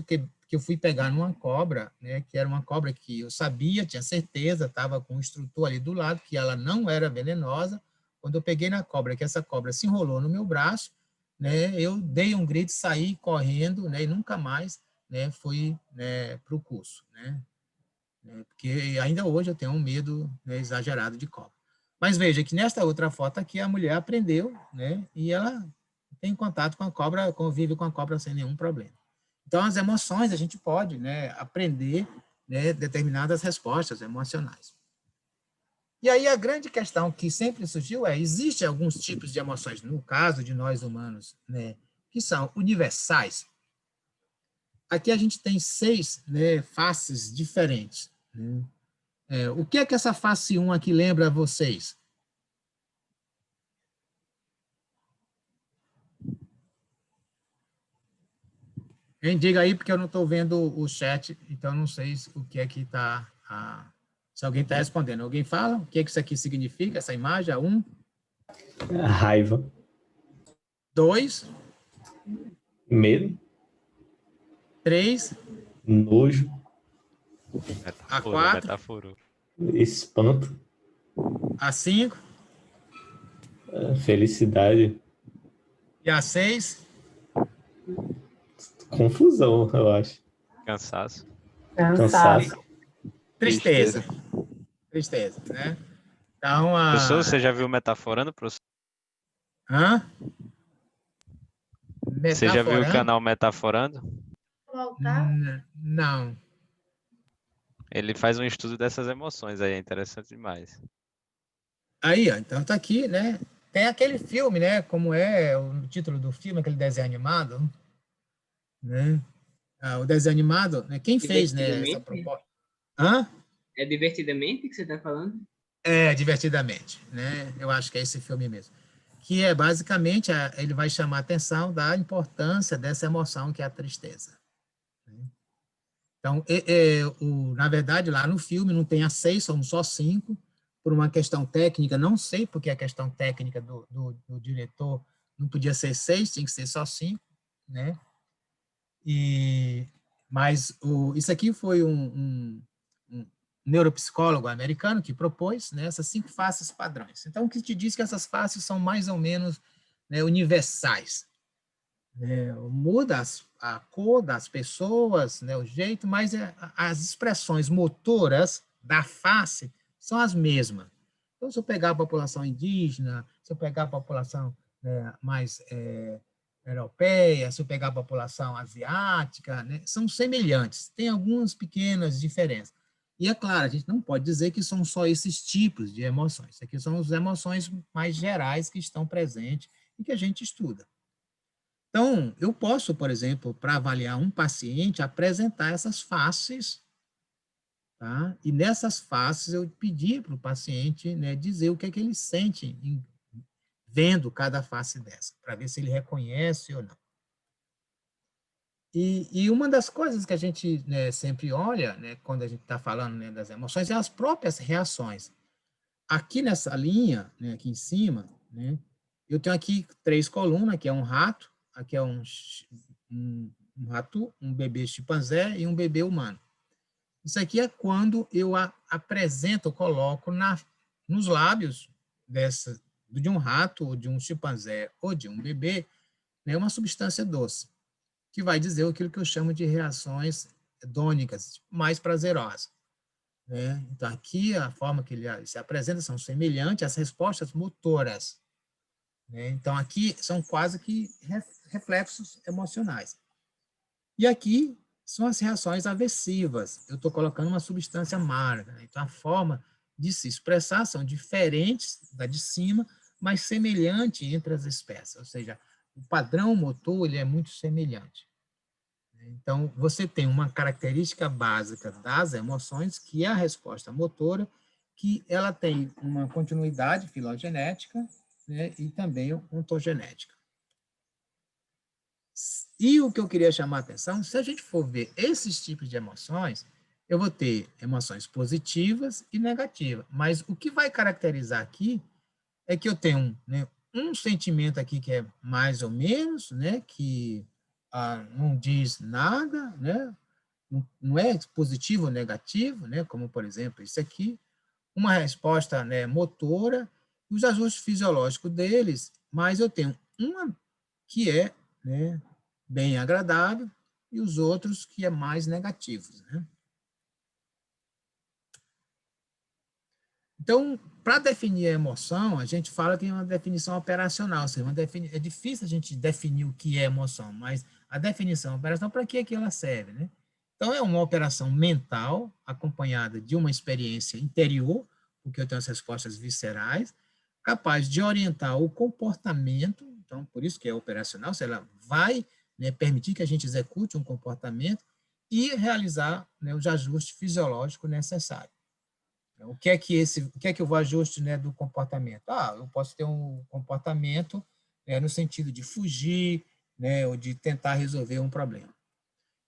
eu fui pegar numa cobra, né, que era uma cobra que eu sabia, tinha certeza, estava com o instrutor ali do lado, que ela não era venenosa. Quando eu peguei na cobra, que essa cobra se enrolou no meu braço, né, eu dei um grito, saí correndo, né, e nunca mais, né, fui, né, para o curso, né, porque ainda hoje eu tenho um medo, né, exagerado de cobra. Mas veja que nesta outra foto aqui a mulher aprendeu, né, e ela tem contato com a cobra, convive com a cobra sem nenhum problema. Então, as emoções, a gente pode, né, aprender, né, determinadas respostas emocionais. E aí a grande questão que sempre surgiu é, existem alguns tipos de emoções, no caso de nós humanos, né, que são universais. Aqui a gente tem 6, né, faces diferentes. Né? O que é que essa face 1 aqui lembra a vocês? Quem diga aí, porque eu não estou vendo o chat, então não sei o que é que está... se alguém está respondendo. Alguém fala? O que é que isso aqui significa, essa imagem? 1, Raiva, 2, medo, 3, nojo, a Metaforou, 4, metaforou. espanto, a 5 felicidade, e a 6. confusão, eu acho. Cansaço. Cansaço. Tristeza. Tristeza, né? Então, Professor, você já viu Metaforando, professor? Hã? Você já viu o Metaforando? canal Metaforando? Não. Ele faz um estudo dessas emoções aí, é interessante demais. Aí, ó, então tá aqui, né? Tem aquele filme, né? Como é o título do filme, aquele desenho animado, né? O desenho animado, né? Quem fez, né, essa Divertidamente? proposta? Hã? É Divertidamente que você está falando? Divertidamente, né? Eu acho que é esse filme mesmo. Que é basicamente, ele vai chamar a atenção da importância dessa emoção que é a tristeza. Né? Então, na verdade, lá no filme não tem as 6, são só 5, por uma questão técnica, não sei porque a questão técnica do diretor não podia ser 6, tinha que ser só 5, né? Mas isso aqui foi um neuropsicólogo americano que propôs, né, essas 5 faces padrões. Então, o que te diz que essas faces são mais ou menos, né, universais. Muda a cor das pessoas, né, o jeito, mas as expressões motoras da face são as mesmas. Então, se eu pegar a população indígena, se eu pegar a população, né, mais europeia, se eu pegar a população asiática, né, são semelhantes, tem algumas pequenas diferenças. E, é claro, a gente não pode dizer que são só esses tipos de emoções. Isso aqui são as emoções mais gerais que estão presentes e que a gente estuda. Então, eu posso, por exemplo, para avaliar um paciente, apresentar essas faces, tá? E nessas faces eu pedir para o paciente, né, dizer o que é que ele sente vendo cada face dessa, para ver se ele reconhece ou não. E uma das coisas que a gente, né, sempre olha, né, quando a gente está falando, né, das emoções, é as próprias reações. Aqui nessa linha, né, aqui em cima, né, eu tenho aqui 3 colunas, que é um rato, aqui é um rato, um bebê chimpanzé e um bebê humano. Isso aqui é quando eu apresento, coloco nos lábios de um rato, ou de um chimpanzé, ou de um bebê, né, uma substância doce, que vai dizer aquilo que eu chamo de reações hedônicas, mais prazerosas. Né? Então, aqui, a forma que ele se apresenta são semelhantes às respostas motoras. Né? Então, aqui são quase que reflexos emocionais. E aqui são as reações aversivas. Eu estou colocando uma substância amarga. Né? Então, a forma de se expressar são diferentes da de cima, mas semelhante entre as espécies. Ou seja, o padrão motor ele é muito semelhante. Então, você tem uma característica básica das emoções, que é a resposta motora, que ela tem uma continuidade filogenética, né, e também ontogenética. E o que eu queria chamar a atenção, se a gente for ver esses tipos de emoções, eu vou ter emoções positivas e negativas, mas o que vai caracterizar aqui é que eu tenho, né, um sentimento aqui que é mais ou menos, né, que não diz nada, né, não é positivo ou negativo, né, como, por exemplo, isso aqui, uma resposta, né, motora, e os ajustes fisiológicos deles, mas eu tenho uma que é, né, bem agradável e os outros que é mais negativos. Né? Então, para definir a emoção, a gente fala que é uma definição operacional, ou seja, é difícil a gente definir o que é emoção, mas a definição operacional, para que ela serve, né? Então, é uma operação mental acompanhada de uma experiência interior, porque eu tenho as respostas viscerais, capaz de orientar o comportamento, então, por isso que é operacional, se ela vai, né, permitir que a gente execute um comportamento e realizar, né, os ajustes fisiológicos necessários. O que é que eu vou ajuste, né, do comportamento? Eu posso ter um comportamento, né, no sentido de fugir, né, ou de tentar resolver um problema.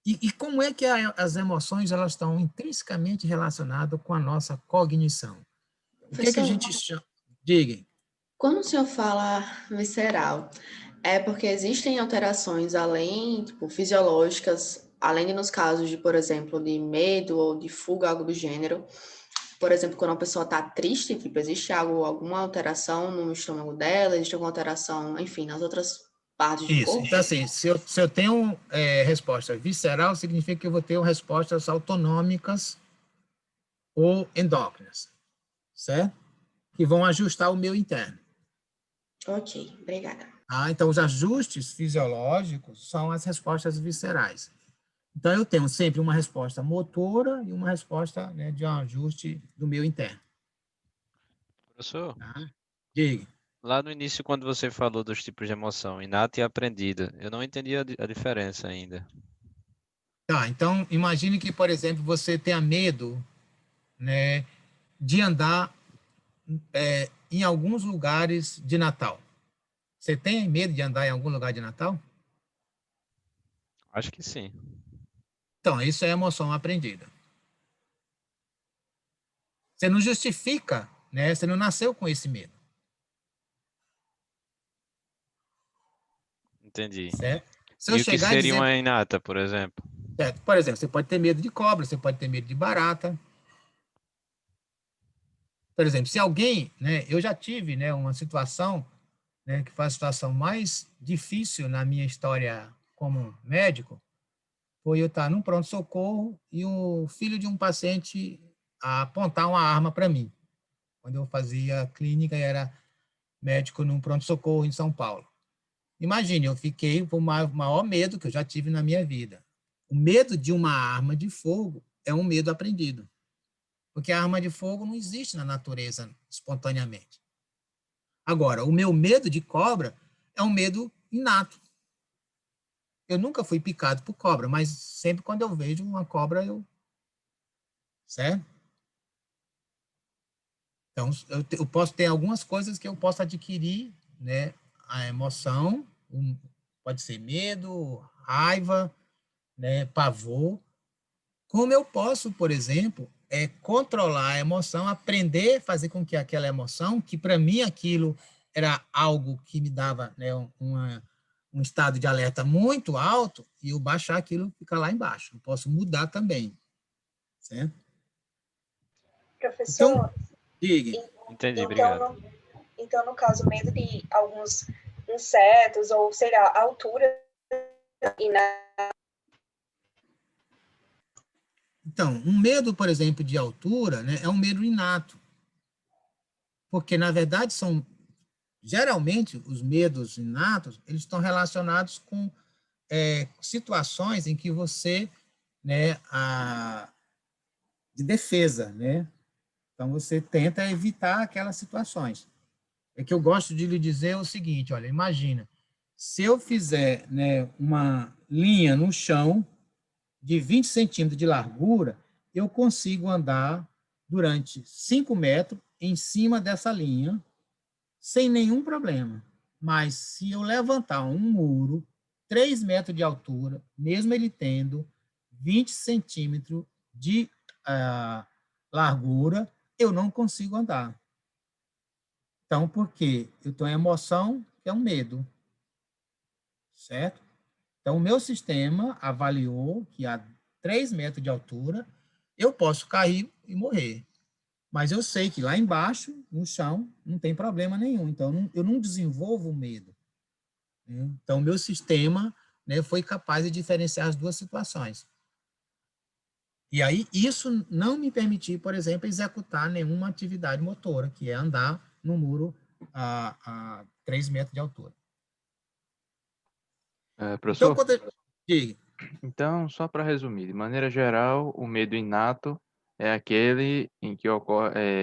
E como é que as emoções elas estão intrinsecamente relacionadas com a nossa cognição? O que é que a Professor, gente chama? Diga. quando o senhor fala visceral, é porque existem alterações além, tipo, fisiológicas, além de nos casos de, por exemplo, de medo ou de fuga, algo do gênero. Por exemplo, quando a pessoa está triste, tipo, existe alguma alteração no estômago dela, existe alguma alteração, enfim, nas outras partes do Isso. corpo? Então, assim, se eu tenho resposta visceral, significa que eu vou ter respostas autonômicas ou endócrinas, certo? Que vão ajustar o meu interno. Ok, obrigada. Então, os ajustes fisiológicos são as respostas viscerais. Então, eu tenho sempre uma resposta motora e uma resposta, né, de um ajuste do meu interno. Professor, Tá? Diga. lá no início, quando você falou dos tipos de emoção, inata e aprendida, eu não entendi a diferença ainda. Tá, então, imagine que, por exemplo, você tenha medo, né, de andar em alguns lugares de Natal. Você tem medo de andar em algum lugar de Natal? Acho que sim. Então, isso é emoção aprendida. Você não justifica, né? Você não nasceu com esse medo, Entendi. certo? Se eu E o que chegar e seria dizer, uma inata, por exemplo? certo, por exemplo, você pode ter medo de cobra, você pode ter medo de barata. Por exemplo, se alguém, né? Eu já tive, né, uma situação, né, que foi a situação mais difícil na minha história como médico, foi eu estar num pronto-socorro e o filho de um paciente apontar uma arma para mim. Quando eu fazia clínica, era médico num pronto-socorro em São Paulo. Imagine, eu fiquei com o maior medo que eu já tive na minha vida. O medo de uma arma de fogo é um medo aprendido, porque a arma de fogo não existe na natureza espontaneamente. Agora, o meu medo de cobra é um medo inato. Eu nunca fui picado por cobra, mas sempre quando eu vejo uma cobra, certo? Então, eu posso ter algumas coisas que eu posso adquirir, né? A emoção, pode ser medo, raiva, né? Pavor. Como eu posso, por exemplo, controlar a emoção, aprender a fazer com que aquela emoção, que para mim aquilo era algo que me dava, né, um estado de alerta muito alto, e eu baixar aquilo fica lá embaixo. Eu posso mudar também, certo? Então, Professor, diga. Entendi, então obrigado. no caso, medo de alguns insetos, ou sei lá, altura e Então, um medo, por exemplo, de altura, né, é um medo inato, porque, na verdade, geralmente, os medos inatos, eles estão relacionados com situações em que você, né, de defesa, né? Então, você tenta evitar aquelas situações. É que eu gosto de lhe dizer o seguinte, olha, imagina, se eu fizer, né, uma linha no chão de 20 centímetros de largura, eu consigo andar durante 5 metros em cima dessa linha, sem nenhum problema. Mas se eu levantar um muro, 3 metros de altura, mesmo ele tendo 20 centímetros de largura, eu não consigo andar. Então, por quê? Eu tenho a emoção, que é um medo, certo? Então, o meu sistema avaliou que a 3 metros de altura eu posso cair e morrer. Mas eu sei que lá embaixo, no chão, não tem problema nenhum. Então, eu não desenvolvo medo. Né? Então, o meu sistema, né, foi capaz de diferenciar as duas situações. E aí, isso não me permitir, por exemplo, executar nenhuma atividade motora, que é andar no muro a 3 metros de altura. Então, Professor, quando diga. então, só para resumir, de maneira geral, o medo inato é aquele em que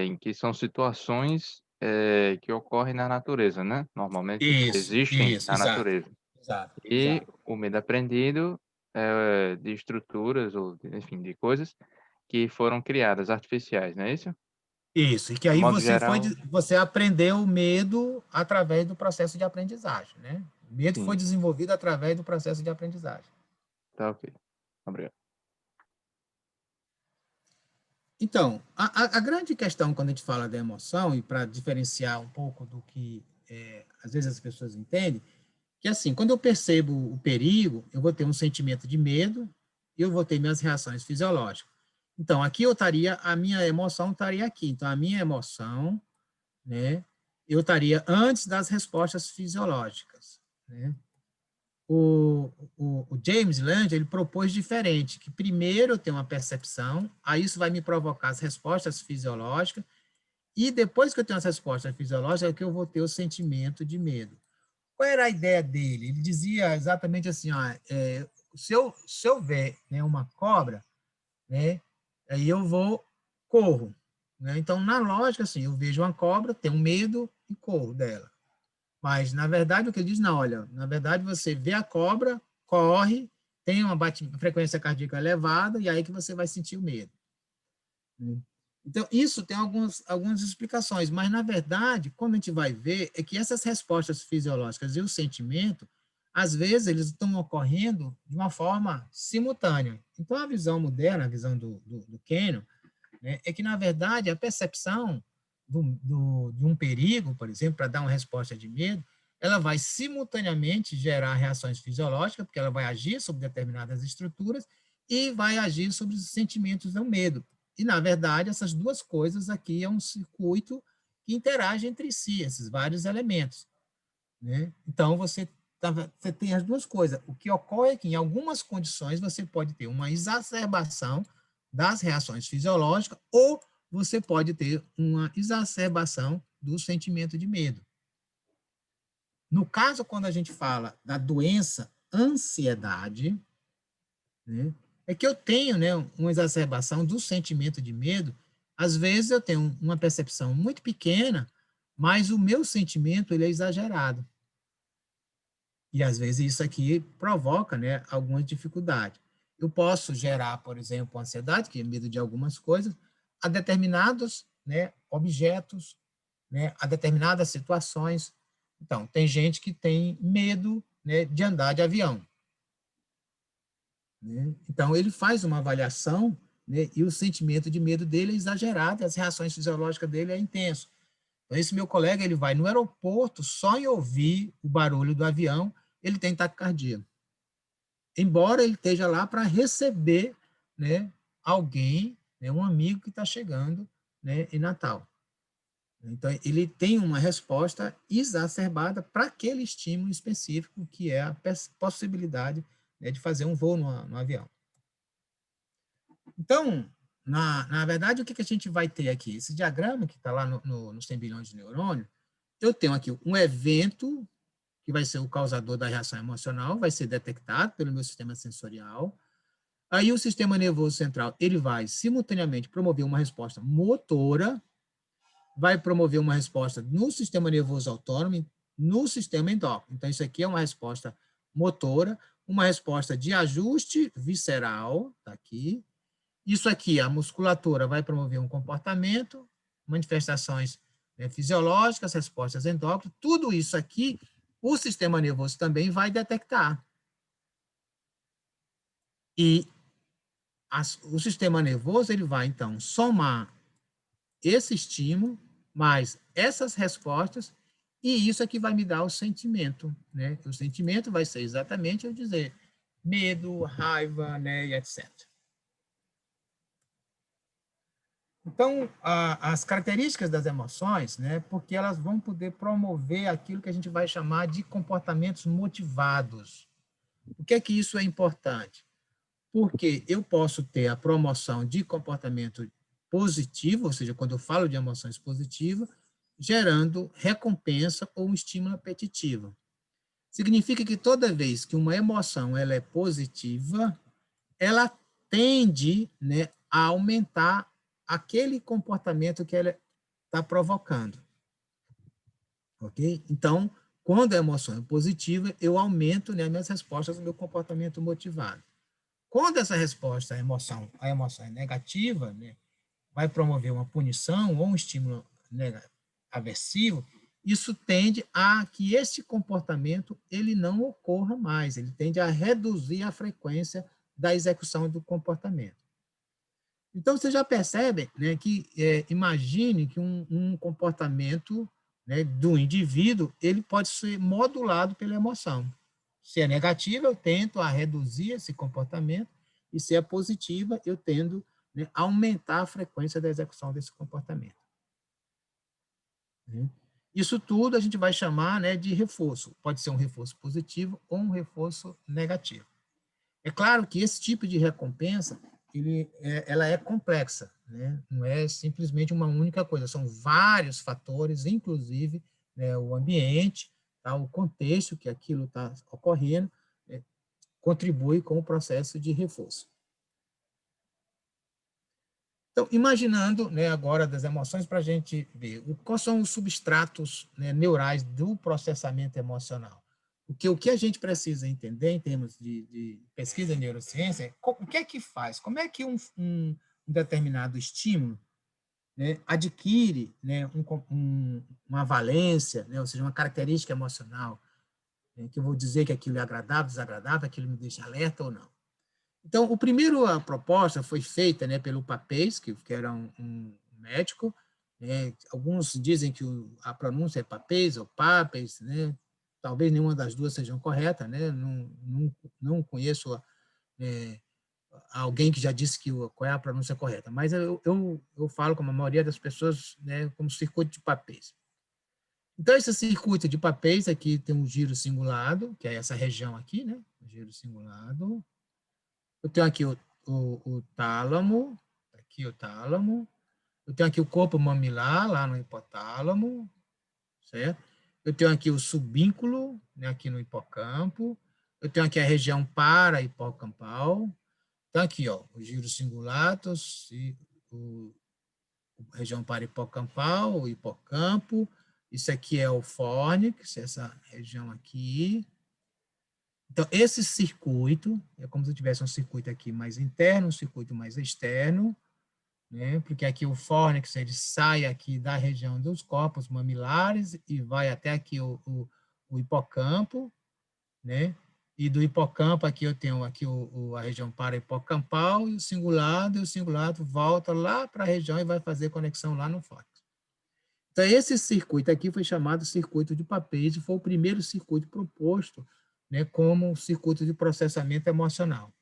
em que são situações que ocorrem na natureza, né? Normalmente existem Isso, na exato. natureza. Exato, E exato. o medo aprendido é de estruturas ou, enfim, de coisas que foram criadas artificiais, não é isso? Isso, e que De aí modo geral, você aprendeu o medo através do processo de aprendizagem, né? O medo foi sim, desenvolvido através do processo de aprendizagem. tá ok. Obrigado. Então, a grande questão quando a gente fala da emoção, e para diferenciar um pouco do que às vezes as pessoas entendem, que assim, quando eu percebo o perigo, eu vou ter um sentimento de medo e eu vou ter minhas reações fisiológicas. Então, aqui a minha emoção estaria aqui. Então, a minha emoção, né, eu estaria antes das respostas fisiológicas, né? O James Lange, ele propôs diferente, que primeiro eu tenho uma percepção, aí isso vai me provocar as respostas fisiológicas, e depois que eu tenho as respostas fisiológicas, é que eu vou ter o sentimento de medo. Qual era a ideia dele? Ele dizia exatamente assim, ó, se eu ver, né, uma cobra, né, aí eu corro. Né? Então, na lógica, assim, eu vejo uma cobra, tenho medo e corro dela. Mas, na verdade, o que ele diz, não, olha, na verdade, você vê a cobra, corre, tem uma frequência cardíaca elevada, e aí que você vai sentir o medo. Né? Então, isso tem algumas explicações, mas, na verdade, quando a gente vai ver, é que essas respostas fisiológicas e o sentimento, às vezes, eles estão ocorrendo de uma forma simultânea. Então, a visão moderna, a visão do Kahneman, né, é que, na verdade, a percepção de um perigo, por exemplo, para dar uma resposta de medo, ela vai simultaneamente gerar reações fisiológicas, porque ela vai agir sobre determinadas estruturas e vai agir sobre os sentimentos do medo. E, na verdade, essas duas coisas aqui é um circuito que interage entre si, esses vários elementos. Né? Então, você tem as duas coisas. O que ocorre é que, em algumas condições, você pode ter uma exacerbação das reações fisiológicas ou você pode ter uma exacerbação do sentimento de medo. No caso, quando a gente fala da doença ansiedade, né, é que eu tenho, né, uma exacerbação do sentimento de medo. Às vezes eu tenho uma percepção muito pequena, mas o meu sentimento ele é exagerado. E às vezes isso aqui provoca, né, algumas dificuldades. Eu posso gerar, por exemplo, ansiedade, que é medo de algumas coisas, a determinados, né, objetos, né, a determinadas situações. Então, tem gente que tem medo, né, de andar de avião. Né? Então, ele faz uma avaliação, né, e o sentimento de medo dele é exagerado, as reações fisiológicas dele é intenso. Então, esse meu colega, ele vai no aeroporto, só em ouvir o barulho do avião, ele tem taquicardia. Embora ele esteja lá para receber, né, alguém, né, um amigo que está chegando, né, em Natal. Então, ele tem uma resposta exacerbada para aquele estímulo específico, que é a possibilidade, né, de fazer um voo no avião. Então, na verdade, o que a gente vai ter aqui? Esse diagrama que está lá nos 100 bilhões de neurônios, eu tenho aqui um evento que vai ser o causador da reação emocional, vai ser detectado pelo meu sistema sensorial. Aí o sistema nervoso central, ele vai simultaneamente promover uma resposta motora, vai promover uma resposta no sistema nervoso autônomo, no sistema endócrino. Então, isso aqui é uma resposta motora, uma resposta de ajuste visceral, tá aqui. Isso aqui, a musculatura vai promover um comportamento, manifestações, né, fisiológicas, respostas endócrinas, tudo isso aqui o sistema nervoso também vai detectar. E o sistema nervoso ele vai, então, somar esse estímulo, mais essas respostas, e isso é que vai me dar o sentimento. Né? O sentimento vai ser exatamente eu dizer medo, raiva, né, e etc. Então, as características das emoções, né, porque elas vão poder promover aquilo que a gente vai chamar de comportamentos motivados. Por que isso é importante? porque eu posso ter a promoção de comportamento positivo, ou seja, quando eu falo de emoções positivas, gerando recompensa ou um estímulo apetitivo. Significa que toda vez que uma emoção ela é positiva, ela tende, né, a aumentar aquele comportamento que ela está provocando. Ok? Então, quando a emoção é positiva, eu aumento, né, minhas respostas no meu comportamento motivado. Quando essa resposta, a emoção é negativa, né, vai promover uma punição ou um estímulo, né, aversivo, isso tende a que esse comportamento ele não ocorra mais, ele tende a reduzir a frequência da execução do comportamento. Então, você já percebe, né, que imagine que um comportamento, né, do indivíduo, ele pode ser modulado pela emoção. Se é negativa, eu tento a reduzir esse comportamento, e se é positiva, eu tendo, né, a aumentar a frequência da execução desse comportamento. Isso tudo a gente vai chamar, né, de reforço. Pode ser um reforço positivo ou um reforço negativo. É claro que esse tipo de recompensa, ela é complexa, né? Não é simplesmente uma única coisa, são vários fatores, inclusive, né, o ambiente, tá, o contexto que aquilo está ocorrendo, né, contribui com o processo de reforço. Então, imaginando, né, agora das emoções para a gente ver quais são os substratos, né, neurais do processamento emocional. O que a gente precisa entender em termos de pesquisa em neurociência é o que é que faz, como é que um determinado estímulo, né, adquire, né, uma valência, né, ou seja, uma característica emocional, né, que eu vou dizer que aquilo é agradável, desagradável, aquilo me deixa alerta ou não. Então, a proposta foi feita, né, pelo Papez, que era um médico, né, alguns dizem que a pronúncia é Papez ou Papez, né, talvez nenhuma das duas sejam corretas, né, não conheço alguém que já disse qual é a pronúncia correta, mas eu falo como a maioria das pessoas, né, como circuito de Papez. Então, esse circuito de Papez aqui tem um giro cingulado, que é essa região aqui, né, giro cingulado. Eu tenho aqui o tálamo, aqui o tálamo. Eu tenho aqui o corpo mamilar, lá no hipotálamo, certo? Eu tenho aqui o subínculo, né, aqui no hipocampo. Eu tenho aqui a região para-hipocampal. Então, aqui, ó, o giro cingulato, a região para-hipocampal, o hipocampo. Isso aqui é o fórnix, essa região aqui. Então, esse circuito, é como se eu tivesse um circuito aqui mais interno, um circuito mais externo, né? Porque aqui o fórnix, ele sai aqui da região dos corpos mamilares e vai até aqui o hipocampo, né? E do hipocampo aqui eu tenho aqui a região para-hipocampal e o cingulado volta lá para a região e vai fazer conexão lá no fórnix. Então, esse circuito aqui foi chamado circuito de Papez e foi o primeiro circuito proposto, né, como circuito de processamento emocional.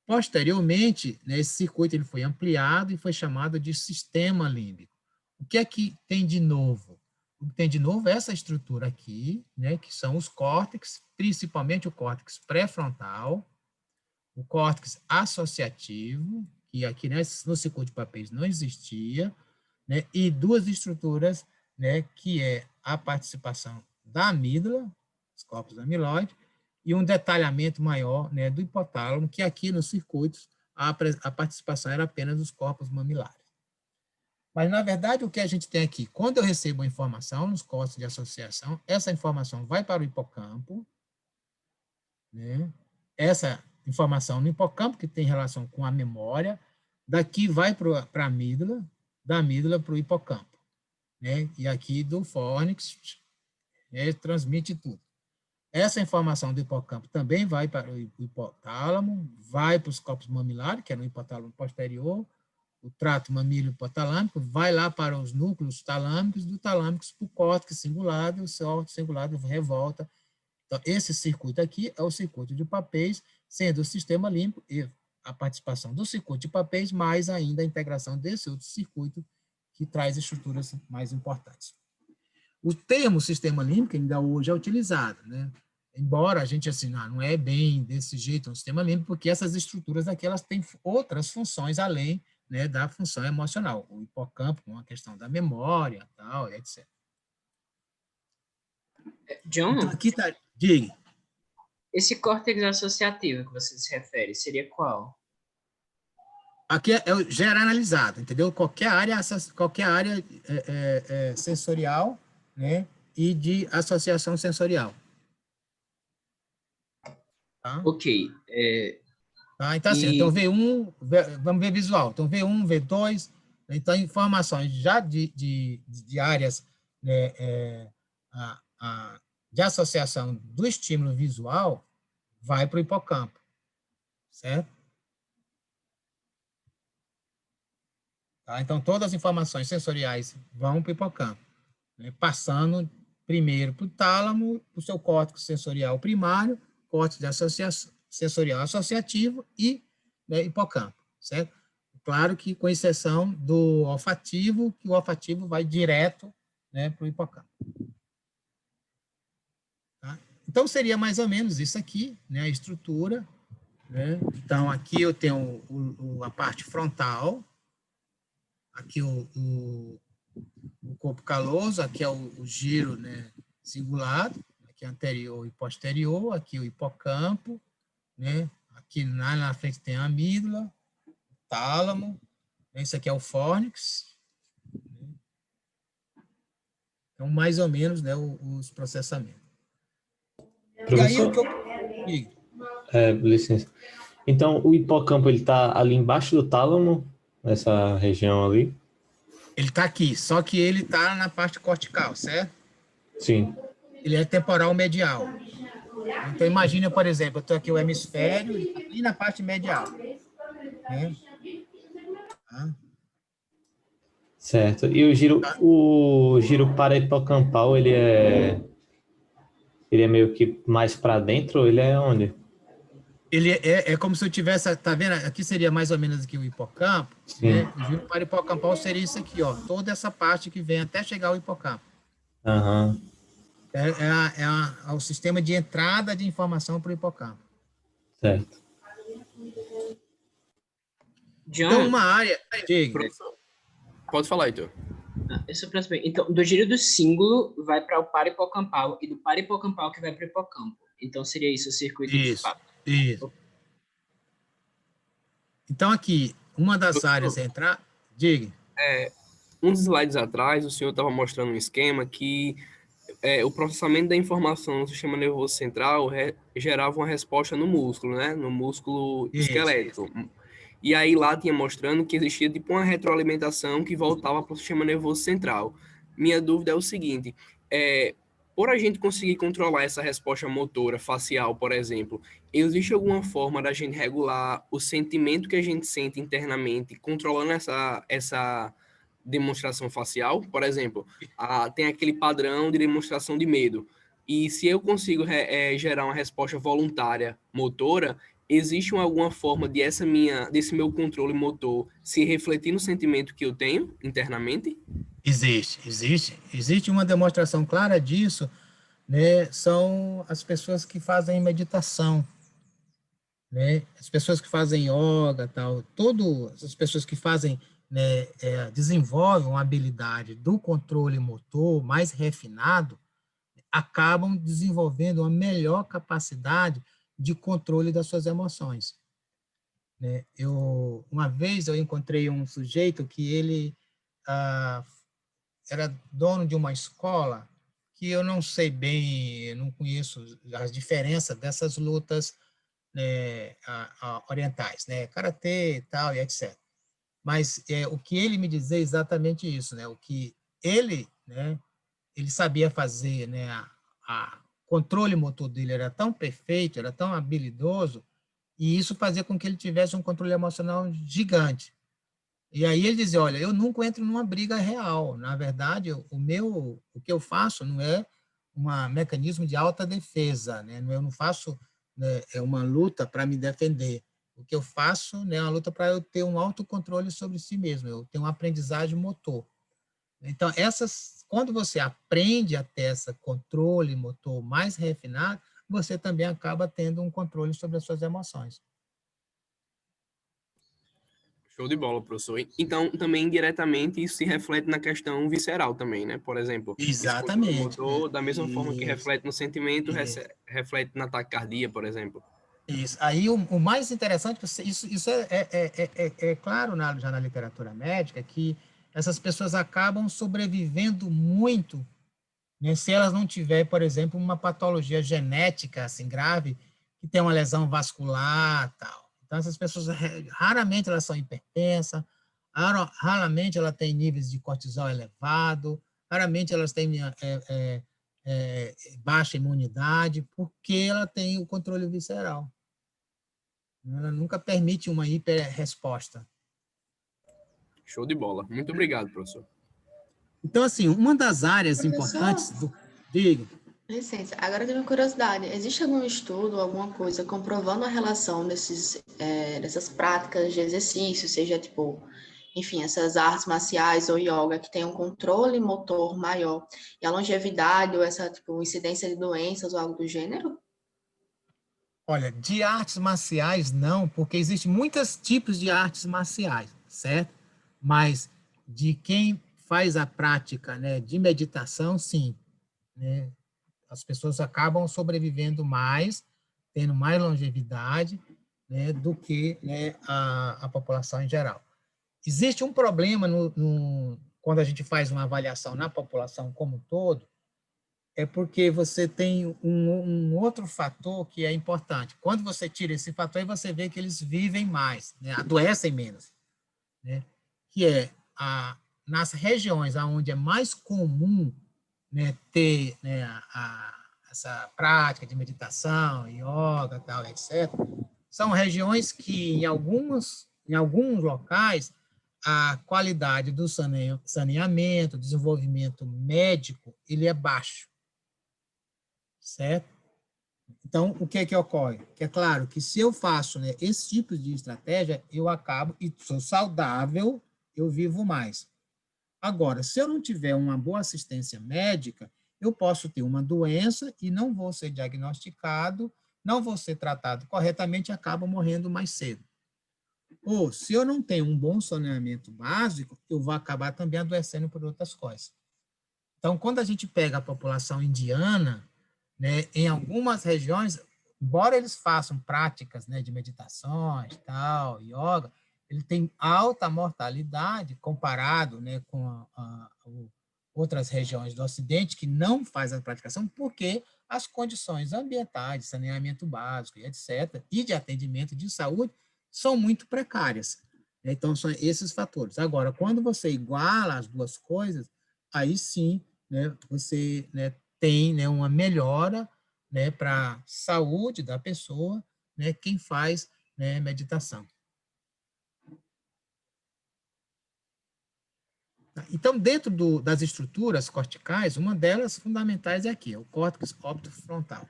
Posteriormente, né, esse circuito ele foi ampliado e foi chamado de sistema límbico. O que é que tem de novo? O que tem de novo é essa estrutura aqui, né, que são os córtex, principalmente o córtex pré-frontal, o córtex associativo, que aqui, né, no circuito de Papez não existia, né, e duas estruturas, né, que é a participação da amígdala, os corpos amiloide, e um detalhamento maior, né, do hipotálamo, que aqui nos circuitos a participação era apenas dos corpos mamilares. Mas, na verdade, o que a gente tem aqui, quando eu recebo a informação nos córtex de associação, essa informação vai para o hipocampo, né? Essa informação no hipocampo, que tem relação com a memória, daqui vai para a amígdala, da amígdala para o hipocampo, né? E aqui do fórnix, transmite tudo. Essa informação do hipocampo também vai para o hipotálamo, vai para os corpos mamilares, que é no hipotálamo posterior, o trato mamíleo hipotalâmico, vai lá para os núcleos talâmicos, do talâmicos para o córtex cingulado, e o córtex cingulado revolta. Então, esse circuito aqui é o circuito de Papez, sendo o sistema límbico e a participação do circuito de Papez, mais ainda a integração desse outro circuito que traz estruturas mais importantes. O termo sistema límbico ainda hoje é utilizado, né? embora a gente, assim, não é bem desse jeito, é um sistema límbico, porque essas estruturas aqui, elas têm outras funções além, né, da função emocional. O hipocampo, com a questão da memória, tal, etc. John, Então, aqui está... Diga. esse córtex associativo que você se refere, seria qual? Aqui é o generalizado, entendeu? Qualquer área sensorial, né, e de associação sensorial. Tá? Ok. Tá? Então, assim, então V1, vamos ver visual. Então, V1, V2, então, informações já de áreas, né, de associação do estímulo visual vai para o hipocampo, certo? Tá? Então, todas as informações sensoriais vão para o hipocampo, né, passando primeiro para o tálamo, para o seu córtex sensorial primário, córtex de sensorial associativo e, né, hipocampo, certo? Claro que com exceção do olfativo, que o olfativo vai direto, né, para o hipocampo. Tá? Então, seria mais ou menos isso aqui, né, a estrutura. Né? Então, aqui eu tenho a parte frontal, aqui o corpo caloso, aqui é o giro, né, cingulado, aqui anterior e posterior, aqui o hipocampo, né, aqui na frente tem a amígdala, o tálamo, né, isso aqui é o fórnix. Né? Então, mais ou menos, né, os processamentos. Professor, E aí, licença. Então, o hipocampo, ele está ali embaixo do tálamo, nessa região ali? ele está aqui, só que ele está na parte cortical, certo? Sim. Ele é temporal medial. Então, imagina, por exemplo, eu estou aqui o hemisfério, ele está ali na parte medial. Né? Tá? Certo. E o giro parahipocampal, ele é meio que mais para dentro, ou ele é onde? Ele é como se eu tivesse, tá vendo? Aqui seria mais ou menos aqui o hipocampo, Sim. né? O giro parahipocampal seria isso aqui, ó, toda essa parte que vem até chegar ao hipocampo. Aham. É o sistema de entrada de informação para o hipocampo. Certo. John, Então, uma área... Diga. Professor, pode falar, Heitor. Então, do giro do cíngulo vai para o parahipocampal e do parahipocampal que vai para o hipocampo. Então, seria isso o circuito de Isso, fato. isso. Então, aqui, uma das áreas a entrar... Diga. Uns slides atrás, o senhor estava mostrando um esquema que o processamento da informação no sistema nervoso central gerava uma resposta no músculo, né? No músculo esquelético. E aí lá tinha mostrando que existia tipo uma retroalimentação que voltava para o sistema nervoso central. Minha dúvida é o seguinte, por a gente conseguir controlar essa resposta motora facial, por exemplo, existe alguma forma da gente regular o sentimento que a gente sente internamente, controlando essa demonstração facial? Por exemplo, tem aquele padrão de demonstração de medo. E se eu consigo gerar uma resposta voluntária motora, existe alguma forma desse meu controle motor se refletir no sentimento que eu tenho internamente? Existe uma demonstração clara disso, né? São as pessoas que fazem meditação, né? As pessoas que fazem yoga, tal, todas as pessoas que fazem, né, desenvolvem uma habilidade do controle motor mais refinado, acabam desenvolvendo uma melhor capacidade de controle das suas emoções. Né? Uma vez eu encontrei um sujeito que ele era dono de uma escola que eu não sei bem, não conheço as diferenças dessas lutas, né, orientais, né, karatê e tal, e etc. Mas o que ele me dizia é exatamente isso, né, o que ele, né, ele sabia fazer, né, controle motor dele era tão perfeito, era tão habilidoso, e isso fazia com que ele tivesse um controle emocional gigante. E aí ele dizia, olha, eu nunca entro numa briga real. Na verdade, o que eu faço não é um mecanismo de autodefesa, né? Eu não faço, né, uma luta para me defender. O que eu faço, né, é uma luta para eu ter um autocontrole sobre si mesmo, eu tenho uma aprendizagem motor. Então, quando você aprende a ter esse controle motor mais refinado, você também acaba tendo um controle sobre as suas emoções. Show de bola, professor. Então, também indiretamente isso se reflete na questão visceral também, né? Por exemplo, esse controle Exatamente. motor, da mesma forma que Isso, reflete no sentimento, isso. reflete na taquicardia, por exemplo. Isso. Aí o mais interessante, isso é claro já na literatura médica, que essas pessoas acabam sobrevivendo muito, né, se elas não tiverem, por exemplo, uma patologia genética assim grave, que tem uma lesão vascular, tal. Então essas pessoas raramente elas são hipertensas, raramente elas têm níveis de cortisol elevado, raramente elas têm baixa imunidade, porque ela tem o controle visceral. Ela nunca permite uma hiperresposta. Show de bola. Muito obrigado, professor. Então, assim, uma das áreas Professor? importantes Diga. Licença, agora eu tenho uma curiosidade. Existe algum estudo, alguma coisa comprovando a relação dessas práticas de exercício, seja tipo, enfim, essas artes marciais ou yoga que tem um controle motor maior e a longevidade ou essa tipo incidência de doenças ou algo do gênero? Olha, de artes marciais não, porque existem muitos tipos de artes marciais, certo? Mas de quem faz a prática, né, de meditação, sim, né? As pessoas acabam sobrevivendo mais, tendo mais longevidade, né, do que, né, a população em geral. Existe um problema quando a gente faz uma avaliação na população como um todo, é porque você tem um outro fator que é importante. Quando você tira esse fator, aí você vê que eles vivem mais, né, adoecem menos, né, que é nas regiões onde é mais comum, né, ter, né, essa prática de meditação, yoga, tal, etc., são regiões que, em alguns locais, a qualidade do saneamento, desenvolvimento médico, ele é baixo, certo? Então, o que é que ocorre? Que é claro que se eu faço, né, esse tipo de estratégia, eu acabo, e sou saudável, eu vivo mais. Agora, se eu não tiver uma boa assistência médica, eu posso ter uma doença e não vou ser diagnosticado, não vou ser tratado corretamente e acabo morrendo mais cedo. Ou, se eu não tenho um bom saneamento básico, eu vou acabar também adoecendo por outras coisas. Então, quando a gente pega a população indiana, né, em algumas regiões, embora eles façam práticas, né, de meditações, tal, yoga, ele tem alta mortalidade comparado, né, com outras regiões do Ocidente que não fazem a praticação, porque as condições ambientais, de saneamento básico, e etc., e de atendimento de saúde são muito precárias. Então, são esses fatores. Agora, quando você iguala as duas coisas, aí sim, né, você, né, tem, né, uma melhora, né, para a saúde da pessoa, né, quem faz, né, meditação. Então, dentro das estruturas corticais, uma delas fundamentais é aqui, é o córtex optofrontal.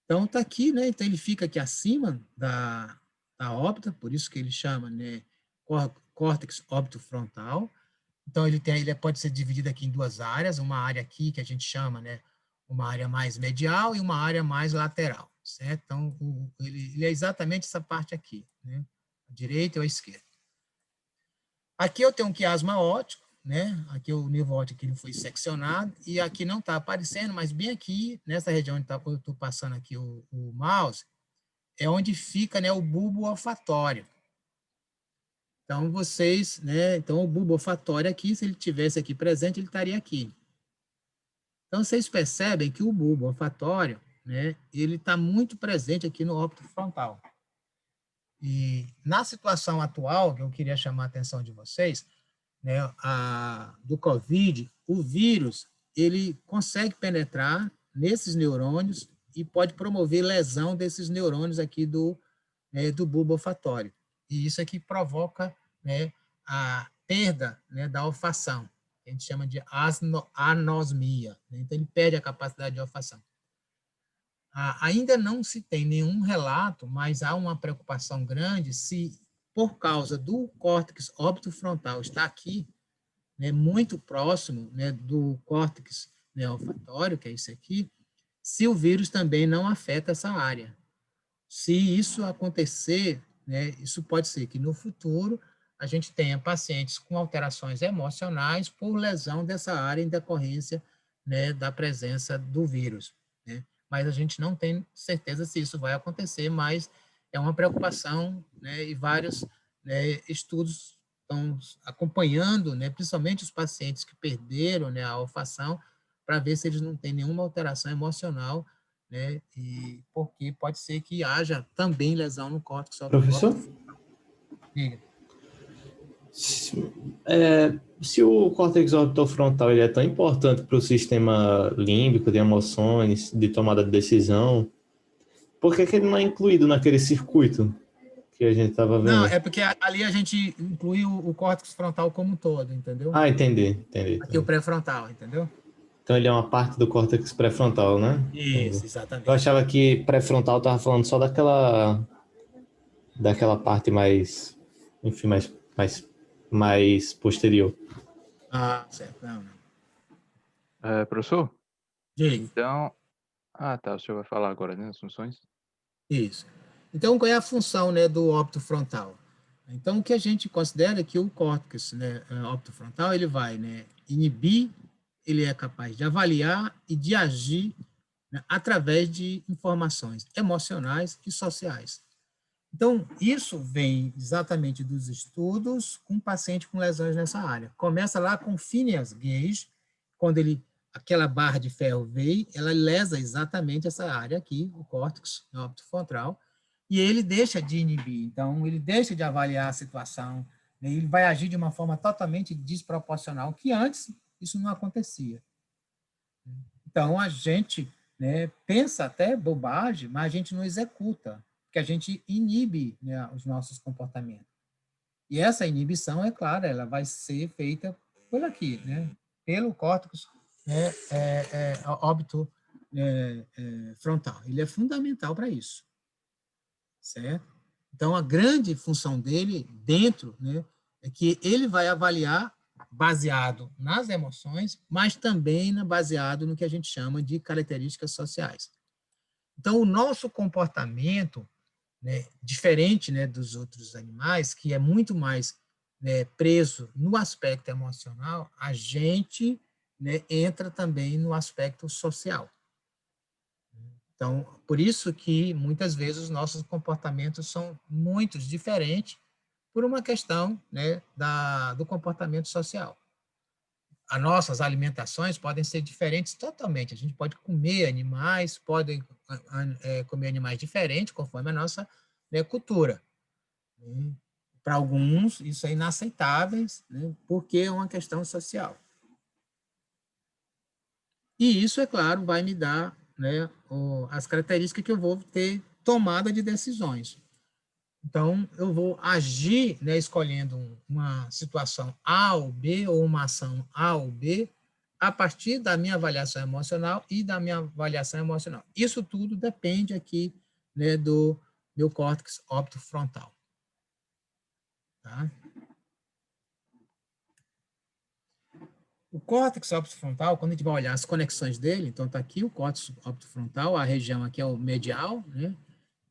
Então, está aqui, né, então ele fica aqui acima da óptica, por isso que ele chama, né, córtex optofrontal. Então, ele pode ser dividido aqui em duas áreas, uma área aqui que a gente chama, né, uma área mais medial e uma área mais lateral, certo? Então, ele é exatamente essa parte aqui, né, a direita ou a esquerda. Aqui eu tenho um quiasma óptico, né, aqui o nervo óptico ele foi seccionado, e aqui não está aparecendo, mas bem aqui, nessa região onde eu estou passando aqui o mouse, é onde fica, né, o bulbo olfatório. Então, então o bulbo olfatório aqui, se ele tivesse aqui presente, ele estaria aqui. Então, vocês percebem que o bulbo olfatório, né, ele está muito presente aqui no óbito frontal. E na situação atual, que eu queria chamar a atenção de vocês, né, do COVID, o vírus, ele consegue penetrar nesses neurônios e pode promover lesão desses neurônios aqui do bulbo olfatório. E isso aqui provoca, né, a perda, né, da olfação, que a gente chama de anosmia. Né? Então, ele perde a capacidade de olfação. Ainda não se tem nenhum relato, mas há uma preocupação grande se, por causa do córtex optofrontal estar aqui, né, muito próximo, né, do córtex, né, olfatório, que é esse aqui, se o vírus também não afeta essa área. Se isso acontecer, né, isso pode ser que no futuro a gente tenha pacientes com alterações emocionais por lesão dessa área em decorrência, né, da presença do vírus, né? Mas a gente não tem certeza se isso vai acontecer, mas é uma preocupação, né, e vários, né, estudos estão acompanhando, né, principalmente os pacientes que perderam, né, a olfação, para ver se eles não têm nenhuma alteração emocional, né, e porque pode ser que haja também lesão no córtex. Professor? Diga. Se o córtex orbitofrontal ele é tão importante para o sistema límbico, de emoções, de tomada de decisão, por que ele não é incluído naquele circuito que a gente estava vendo? Não, é porque ali a gente inclui o córtex frontal como um todo, entendeu? Ah, entendi. Aqui o pré-frontal, entendeu? Então ele é uma parte do córtex pré-frontal, né? Isso, Entendi. exatamente. Eu achava que pré-frontal estava falando só daquela parte mais, enfim, mais posterior. Ah, certo. Não. Professor? Diga. Então... Ah, tá. O senhor vai falar agora, né? As funções? Isso. Então, qual é a função, né, do óbito frontal? Então, o que a gente considera é que o córtex, né, óbito frontal, ele vai, né, inibir, ele é capaz de avaliar e de agir, né, através de informações emocionais e sociais. Então, isso vem exatamente dos estudos com paciente com lesões nessa área. Começa lá com Phineas Gage, quando aquela barra de ferro veio, ela lesa exatamente essa área aqui, o córtex óbito frontal, e ele deixa de inibir. Então, ele deixa de avaliar a situação, né, ele vai agir de uma forma totalmente desproporcional, que antes isso não acontecia. Então, a gente, né, pensa até bobagem, mas a gente não executa, porque a gente inibe, né, os nossos comportamentos. E essa inibição, é claro, ela vai ser feita por aqui, né, pelo córtex, né, óbito frontal. Ele é fundamental para isso, certo? Então, a grande função dele dentro, né, é que ele vai avaliar baseado nas emoções, mas também baseado no que a gente chama de características sociais. Então, o nosso comportamento, né, diferente, né, dos outros animais, que é muito mais, né, preso no aspecto emocional, a gente, né, entra também no aspecto social. Então, por isso que muitas vezes os nossos comportamentos são muito diferentes por uma questão, né, do comportamento social. As nossas alimentações podem ser diferentes totalmente. A gente pode comer animais, pode comer animais diferentes conforme a nossa, né, cultura. Para alguns, isso é inaceitável, né, porque é uma questão social. E isso, é claro, vai me dar, né, as características que eu vou ter tomada de decisões. Então, eu vou agir, né, escolhendo uma situação A ou B, ou uma ação A ou B, a partir da minha avaliação emocional e da minha avaliação emocional. Isso tudo depende aqui, né, do meu córtex óbito frontal. Tá? O córtex óbito frontal, quando a gente vai olhar as conexões dele, então está aqui o córtex óbito frontal, a região aqui é o medial, né?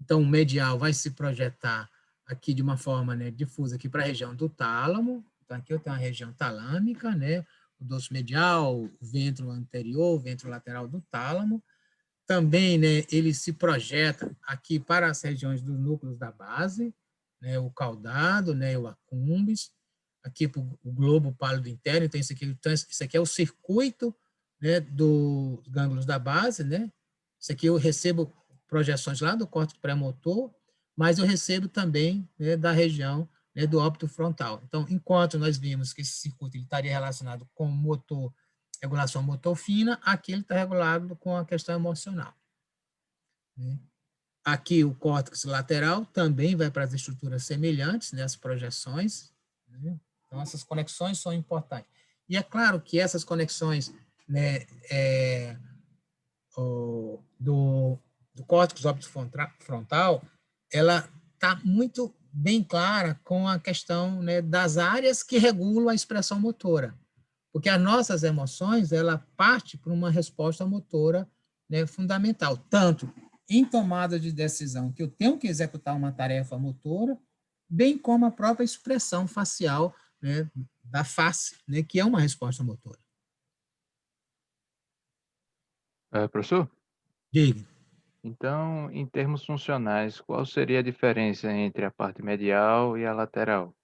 Então, o medial vai se projetar aqui de uma forma, né, difusa aqui para a região do tálamo. Então, aqui eu tenho a região talâmica, né, o dorso medial, o ventro anterior, o ventro lateral do tálamo. Também, né, ele se projeta aqui para as regiões dos núcleos da base, né, o caudado, né, o acúmbens, aqui para o globo pálido interno. Então, isso aqui é o circuito, né, dos gânglios da base, né? Isso aqui eu recebo projeções lá do córtex pré-motor, mas eu recebo também, né, da região, né, do óbito frontal. Então, enquanto nós vimos que esse circuito ele estaria relacionado com motor, regulação motor fina, aqui ele está regulado com a questão emocional. Né? Aqui o córtex lateral também vai para as estruturas semelhantes, né, as projeções. Né? Então, essas conexões são importantes. E é claro que essas conexões, né, do córtex óbito frontal, ela está muito bem clara com a questão, né, das áreas que regulam a expressão motora. Porque as nossas emoções, ela parte para uma resposta motora, né, fundamental, tanto em tomada de decisão, que eu tenho que executar uma tarefa motora, bem como a própria expressão facial, né, da face, né, que é uma resposta motora. Professor, Diga. então, em termos funcionais, qual seria a diferença entre a parte medial e a lateral?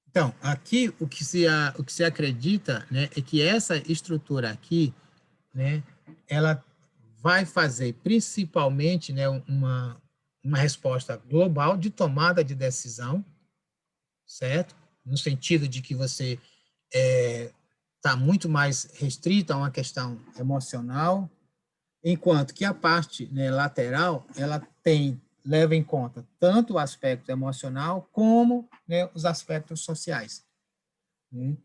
Então, aqui o que se acredita, né, é que essa estrutura aqui, né, ela vai fazer principalmente, né, uma resposta global de tomada de decisão, certo? No sentido de que você está muito mais restrito a uma questão emocional, enquanto que a parte, né, lateral, ela leva em conta tanto o aspecto emocional como, né, os aspectos sociais. Né?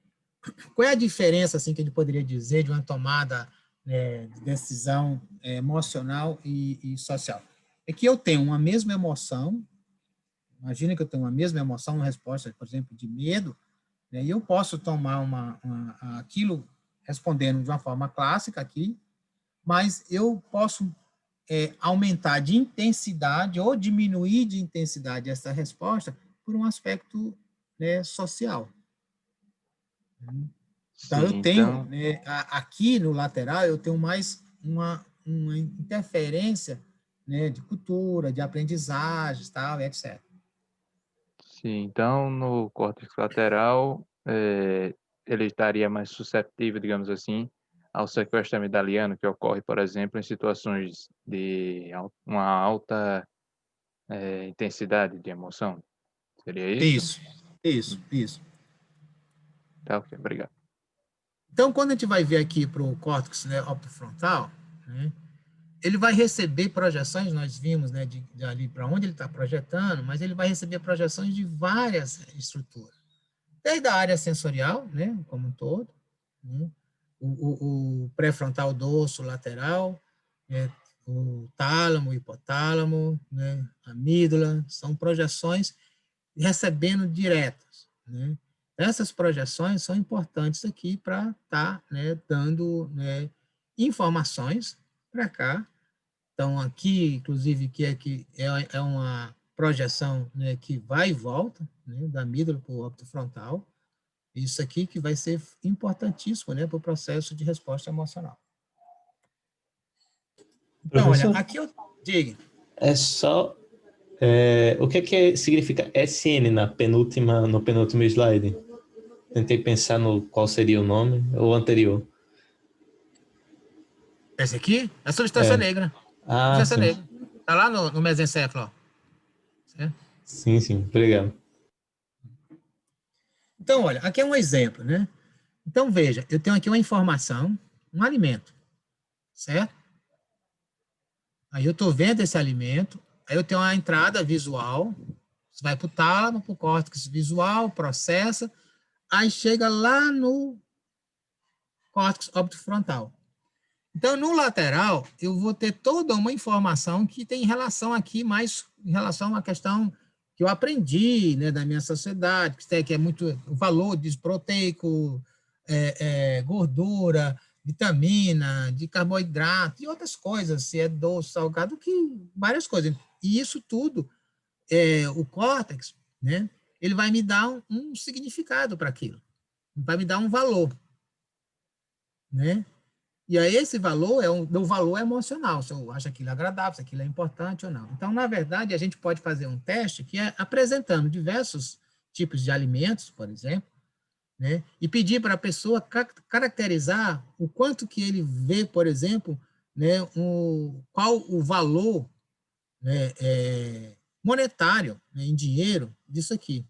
Qual é a diferença, assim, que a gente poderia dizer de uma tomada, né, de decisão emocional e social? É que eu tenho uma mesma emoção, imagina que eu tenho uma mesma emoção, uma resposta, por exemplo, de medo, né, e eu posso tomar aquilo respondendo de uma forma clássica aqui, mas eu posso aumentar de intensidade ou diminuir de intensidade essa resposta por um aspecto, né, social. Então, eu Sim, tenho, então, né, aqui no lateral, eu tenho mais uma interferência, né, de cultura, de aprendizagens, tal, etc. sim, então no córtex lateral, ele estaria mais susceptível, digamos assim, ao sequestro amidaliano, que ocorre, por exemplo, em situações de uma alta intensidade de emoção. Seria isso? Isso. Tá, ok, obrigado. Então, quando a gente vai ver aqui para o córtex, né, optofrontal, né, ele vai receber projeções, nós vimos, né, de ali para onde ele está projetando, mas ele vai receber projeções de várias estruturas. Desde a área sensorial, né, como um todo, né, o pré-frontal dorso lateral, né, o tálamo, o hipotálamo, né, a amígdala, são projeções recebendo diretas, né. Essas projeções são importantes aqui para estar, né, dando, né, informações para cá. Então, aqui, inclusive, que é uma projeção, né, que vai e volta, né, da amígdala para o óbito frontal. Isso aqui que vai ser importantíssimo, né, para o processo de resposta emocional. Então, olha, Professor, aqui eu digo. é só... o que significa SN no penúltimo slide? Tentei pensar no qual seria o nome, ou anterior. Esse aqui é a substância negra. Ah, Substância sim. negra. Está lá no mesencéfalo, ó. Certo? Sim, obrigado. Então, olha, aqui é um exemplo, né? Então, veja, eu tenho aqui uma informação, um alimento, certo? Aí eu estou vendo esse alimento, aí eu tenho uma entrada visual, você vai para o tálamo, para o córtex visual, processa, aí chega lá no córtex orbitofrontal. Então, no lateral, eu vou ter toda uma informação que tem relação aqui, mais em relação a uma questão que eu aprendi, né, da minha sociedade, que é muito o valor de proteico, gordura, vitamina, de carboidrato e outras coisas, se é doce, salgado, várias coisas. E isso tudo, o córtex, né, ele vai me dar um significado para aquilo, vai me dar um valor, né? E aí esse valor é o valor emocional, se eu acho aquilo agradável, se aquilo é importante ou não. Então, na verdade, a gente pode fazer um teste que é apresentando diversos tipos de alimentos, por exemplo, né, e pedir para a pessoa caracterizar o quanto que ele vê, por exemplo, né, qual o valor, né, monetário, né, em dinheiro disso aqui.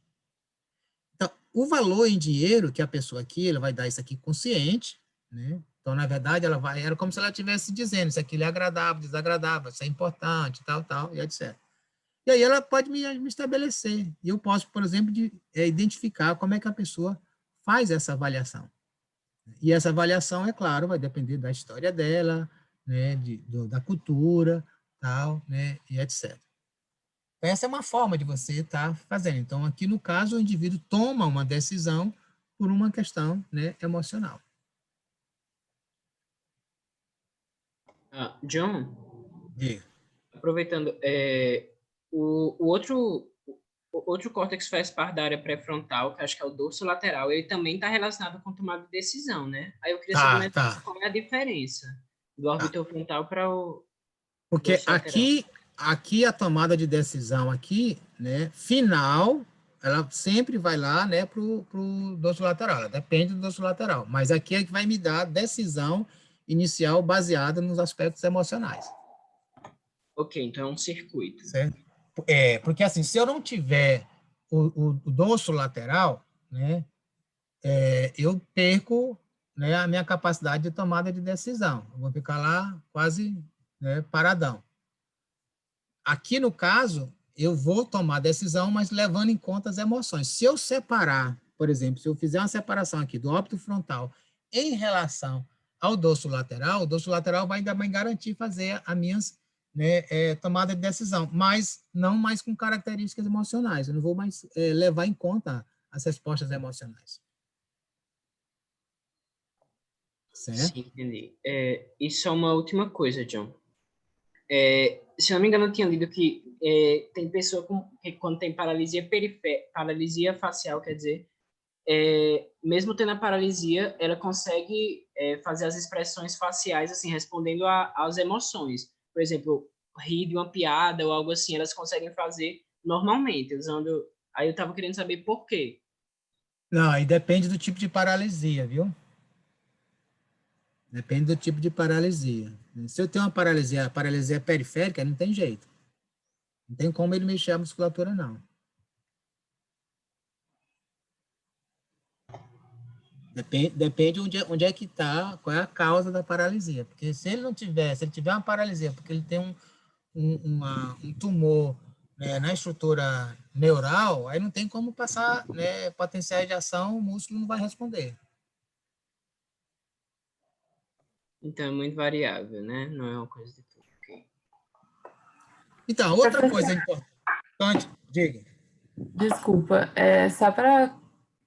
Então, o valor em dinheiro que a pessoa aqui, ela vai dar isso aqui consciente, né? Então, na verdade, era como se ela estivesse dizendo, isso aqui é agradável, desagradável, isso é importante, tal, e etc. E aí ela pode me estabelecer. E eu posso, por exemplo, identificar como é que a pessoa faz essa avaliação. E essa avaliação, é claro, vai depender da história dela, né, da cultura, tal, né, e etc. Então, essa é uma forma de você estar fazendo. Então, aqui no caso, o indivíduo toma uma decisão por uma questão, né, emocional. John, Diga. aproveitando, o outro córtex faz parte da área pré-frontal, que acho que é o dorso lateral, ele também está relacionado com tomada de decisão, né? Aí eu queria saber mais Tá. qual é a diferença do orbitofrontal para o Porque dorso lateral. aqui a tomada de decisão aqui, né, final, ela sempre vai lá, né, pro dorso lateral, ela depende do dorso lateral, mas aqui é que vai me dar a decisão inicial baseada nos aspectos emocionais. Ok, então é um circuito. Certo? Porque assim, se eu não tiver o dorso lateral, né, eu perco, né, a minha capacidade de tomada de decisão. Eu vou ficar lá quase, né, paradão. Aqui, no caso, eu vou tomar decisão, mas levando em conta as emoções. Se eu separar, por exemplo, se eu fizer uma separação aqui do óbito frontal em relação ao dorso lateral, o dorso lateral vai me garantir fazer as minhas, né, tomada de decisão, mas não mais com características emocionais. Eu não vou mais levar em conta as respostas emocionais. Certo? Sim, entendi. E só uma última coisa, John. Se eu não me engano, eu tinha lido que tem pessoa que quando tem paralisia paralisia facial, quer dizer, mesmo tendo a paralisia, ela consegue fazer as expressões faciais, assim, respondendo às emoções. Por exemplo, rir de uma piada ou algo assim, elas conseguem fazer normalmente, usando... Aí eu estava querendo saber por quê. Não, aí depende do tipo de paralisia, viu? Depende do tipo de paralisia. Se eu tenho uma paralisia periférica, não tem jeito. Não tem como ele mexer a musculatura, não. Depende onde é que está, qual é a causa da paralisia. Porque se ele tiver uma paralisia, porque ele tem um tumor, né, na estrutura neural, aí não tem como passar, né, potenciais de ação, o músculo não vai responder. Então é muito variável, né? Não é uma coisa de tudo. Okay. Então, outra coisa importante, diga. Desculpa, só para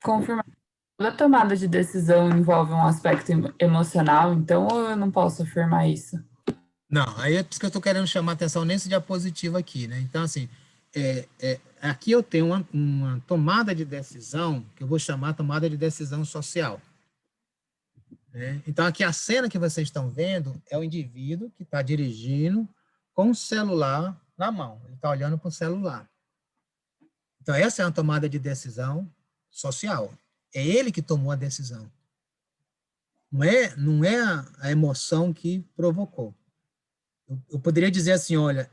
confirmar, toda tomada de decisão envolve um aspecto emocional, então, ou eu não posso afirmar isso? Não, aí é por isso que eu estou querendo chamar a atenção nesse diapositivo aqui, né? Então, assim, aqui eu tenho uma tomada de decisão, que eu vou chamar tomada de decisão social. Né? Então, aqui a cena que vocês estão vendo é o indivíduo que está dirigindo com o celular na mão. Ele está olhando para o celular. Então, essa é uma tomada de decisão social. É ele que tomou a decisão. Não é a emoção que provocou. Eu poderia dizer assim, olha,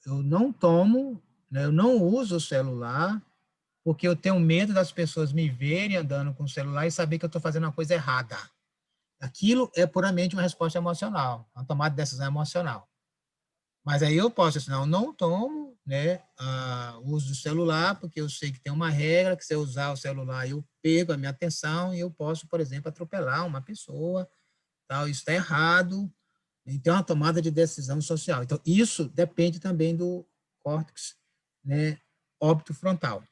eu não tomo, né, eu não uso o celular porque eu tenho medo das pessoas me verem andando com o celular e saber que eu estou fazendo uma coisa errada. Aquilo é puramente uma resposta emocional, uma tomada de decisão emocional. Mas aí eu posso, assim, não tomo, né, uso do celular, porque eu sei que tem uma regra, que se eu usar o celular eu perco a minha atenção e eu posso, por exemplo, atropelar uma pessoa, tal, isso está errado. Então, é uma tomada de decisão social. Então, isso depende também do córtex, né, óbito-frontal.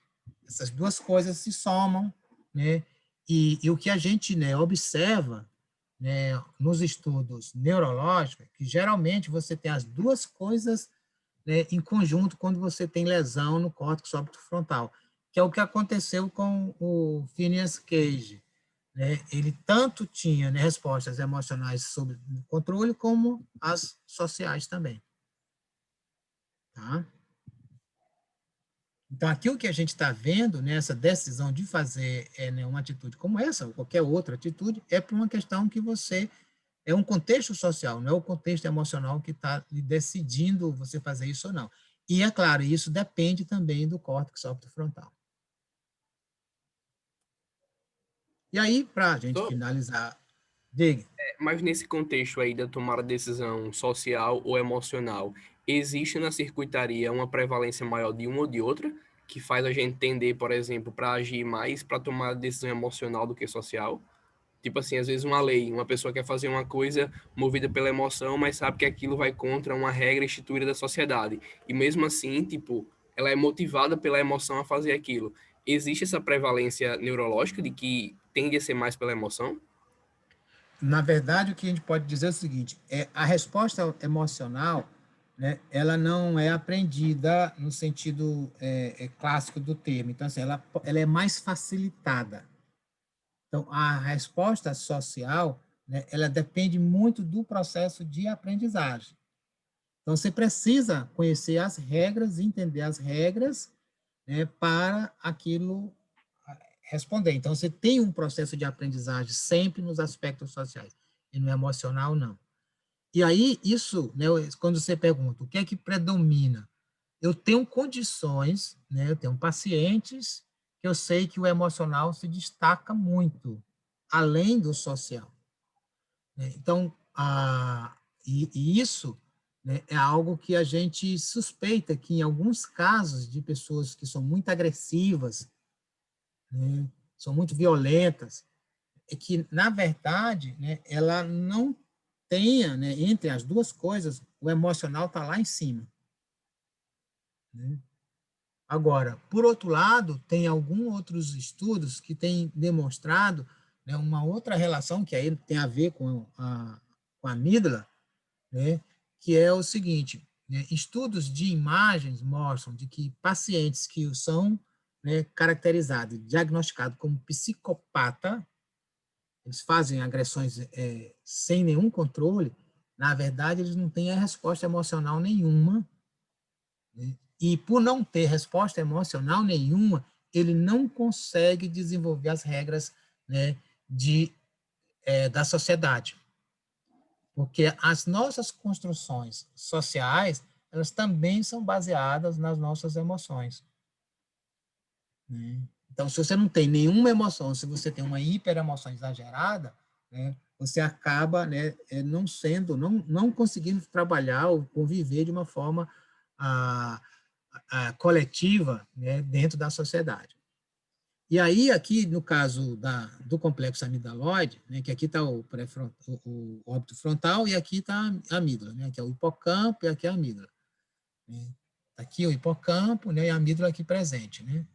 Essas duas coisas se somam, né, e o que a gente, né, observa, né, nos estudos neurológicos, que geralmente você tem as duas coisas, né, em conjunto quando você tem lesão no córtex óbito-frontal, que é o que aconteceu com o Phineas Cage. Né? Ele tanto tinha, né, respostas emocionais sob controle, como as sociais também. Tá? Então, aqui o que a gente está vendo nessa decisão de fazer né, uma atitude como essa, ou qualquer outra atitude, é por uma questão que você é um contexto social, não é o contexto emocional que está decidindo você fazer isso ou não. E, é claro, isso depende também do córtex óbito-frontal. E aí, para a gente finalizar, diga. Mas nesse contexto aí da tomada de decisão social ou emocional, existe na circuitaria uma prevalência maior de uma ou de outra, que faz a gente tender, por exemplo, para agir mais para tomar decisão emocional do que social? Tipo assim, às vezes uma lei, uma pessoa quer fazer uma coisa movida pela emoção, mas sabe que aquilo vai contra uma regra instituída da sociedade. E mesmo assim, tipo, ela é motivada pela emoção a fazer aquilo. Existe essa prevalência neurológica de que tende a ser mais pela emoção? Na verdade, o que a gente pode dizer é o seguinte, a resposta emocional, né, ela não é aprendida no sentido clássico do termo. Então, assim, ela é mais facilitada. Então, a resposta social, né, ela depende muito do processo de aprendizagem. Então, você precisa conhecer as regras, entender as regras, né, para aquilo responder. Então, você tem um processo de aprendizagem sempre nos aspectos sociais, e no emocional, não. E aí, isso, né, quando você pergunta o que é que predomina, eu tenho condições, né, eu tenho pacientes que eu sei que o emocional se destaca muito, além do social. Né? Então, e isso, né, é algo que a gente suspeita que, em alguns casos de pessoas que são muito agressivas, né, são muito violentas, é que, na verdade, né, ela não tenha, né, entre as duas coisas, o emocional está lá em cima. Né? Agora, por outro lado, tem alguns outros estudos que têm demonstrado, né, uma outra relação, que aí tem a ver com a amígdala, né, que é o seguinte, né, estudos de imagens mostram de que pacientes que são, né, caracterizados, diagnosticados como psicopata, eles fazem agressões sem nenhum controle, na verdade, eles não têm a resposta emocional nenhuma, né? E por não ter resposta emocional nenhuma, ele não consegue desenvolver as regras, né, da sociedade. Porque as nossas construções sociais, elas também são baseadas nas nossas emoções. Né? Então, se você não tem nenhuma emoção, se você tem uma hiperemoção exagerada, né, você acaba, né, não conseguindo trabalhar ou conviver de uma forma coletiva, né, dentro da sociedade. E aí, aqui, no caso do complexo amidalóide, né, que aqui está o óbito frontal e aqui está a amígdala, né, que é o hipocampo e aqui é a amígdala. Né? Aqui o hipocampo, né, e a amígdala aqui presente. Né?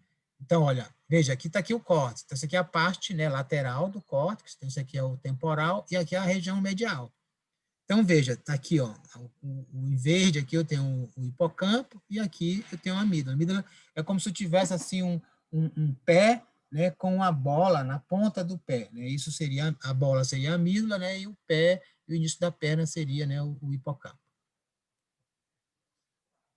Então, olha, veja, aqui está aqui o córtex. Então, isso aqui é a parte, né, lateral do córtex, então isso aqui é o temporal e aqui é a região medial. Então, veja, está aqui, ó, em verde aqui eu tenho o hipocampo e aqui eu tenho a amígdala. A amígdala é como se eu tivesse assim um pé, né, com uma bola na ponta do pé. Né? Isso seria, a bola seria a amígdala, né, e o pé, e o início da perna seria, né, o hipocampo.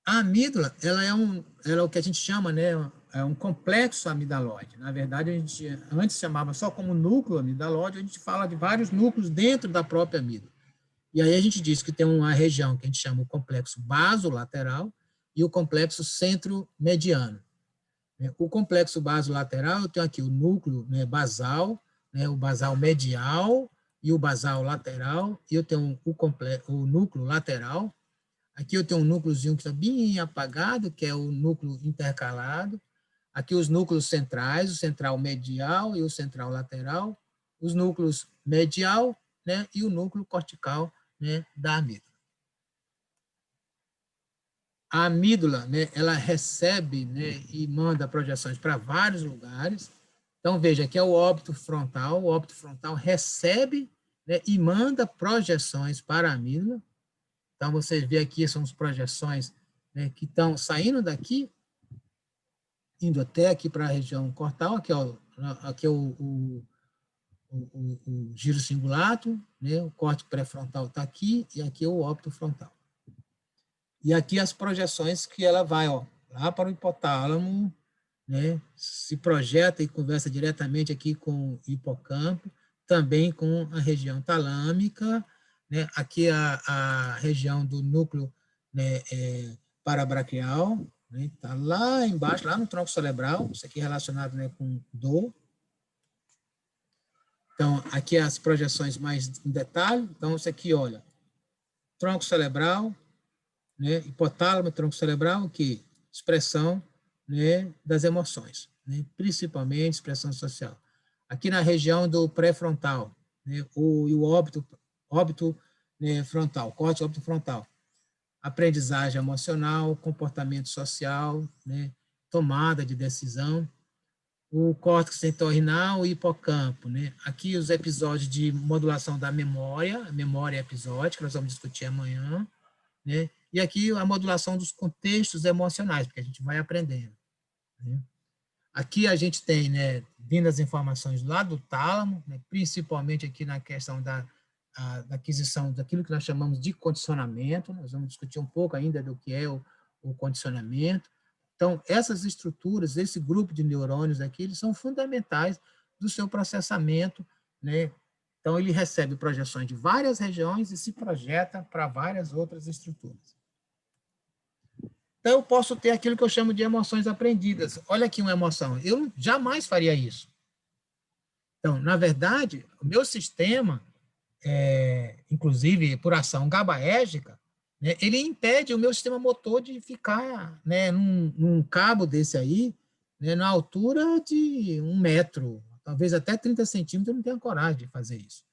A amígdala, ela é o que a gente chama, né, é um complexo amidalóide. Na verdade, a gente antes chamava só como núcleo amidalóide, a gente fala de vários núcleos dentro da própria amígdala. E aí a gente diz que tem uma região que a gente chama o complexo basolateral e o complexo centro-mediano. O complexo basolateral, eu tenho aqui o núcleo, né, basal, né, o basal medial e o basal lateral, e eu tenho o núcleo lateral. Aqui eu tenho um núcleozinho que está bem apagado, que é o núcleo intercalado. Aqui os núcleos centrais, o central medial e o central lateral, os núcleos medial, né, e o núcleo cortical, né, da amígdala. A amígdala, né, ela recebe, né, e manda projeções para vários lugares. Então, veja, aqui é o óbito frontal recebe, né, e manda projeções para a amígdala. Então, você vê aqui, são as projeções, né, que estão saindo daqui, indo até aqui para a região cortal, aqui é o giro cingulato, né, o córtex pré-frontal está aqui, e aqui é o óbito frontal. E aqui as projeções que ela vai, ó, lá para o hipotálamo, né, se projeta e conversa diretamente aqui com o hipocampo, também com a região talâmica, né, aqui a região do núcleo, né, parabraquial, né, tá lá embaixo, lá no tronco cerebral, isso aqui relacionado, né, com dor. Então, aqui as projeções mais em detalhe. Então, isso aqui, olha, tronco cerebral, né, hipotálamo, tronco cerebral, que expressão, né, das emoções, né, principalmente expressão social. Aqui na região do pré-frontal, né, o óbito, né, frontal, corte óbito frontal, aprendizagem emocional, comportamento social, né, tomada de decisão. o córtex entorrinal e hipocampo, né? Aqui os episódios de modulação da memória, a memória episódica, nós vamos discutir amanhã, né? E aqui a modulação dos contextos emocionais, porque a gente vai aprendendo, né? Aqui a gente tem, né, vindo as informações lá do tálamo, né, principalmente aqui na questão da aquisição daquilo que nós chamamos de condicionamento. Nós vamos discutir um pouco ainda do que é o condicionamento. Então, essas estruturas, esse grupo de neurônios aqui, eles são fundamentais do seu processamento, né? Então, ele recebe projeções de várias regiões e se projeta para várias outras estruturas. Então, eu posso ter aquilo que eu chamo de emoções aprendidas. Olha aqui uma emoção. Eu jamais faria isso. Então, na verdade, o meu sistema, inclusive por ação GABAérgica, né, ele impede o meu sistema motor de ficar, né, num cabo desse aí, né, na altura de 1 metro, talvez até 30 centímetros, eu não tenho coragem de fazer isso.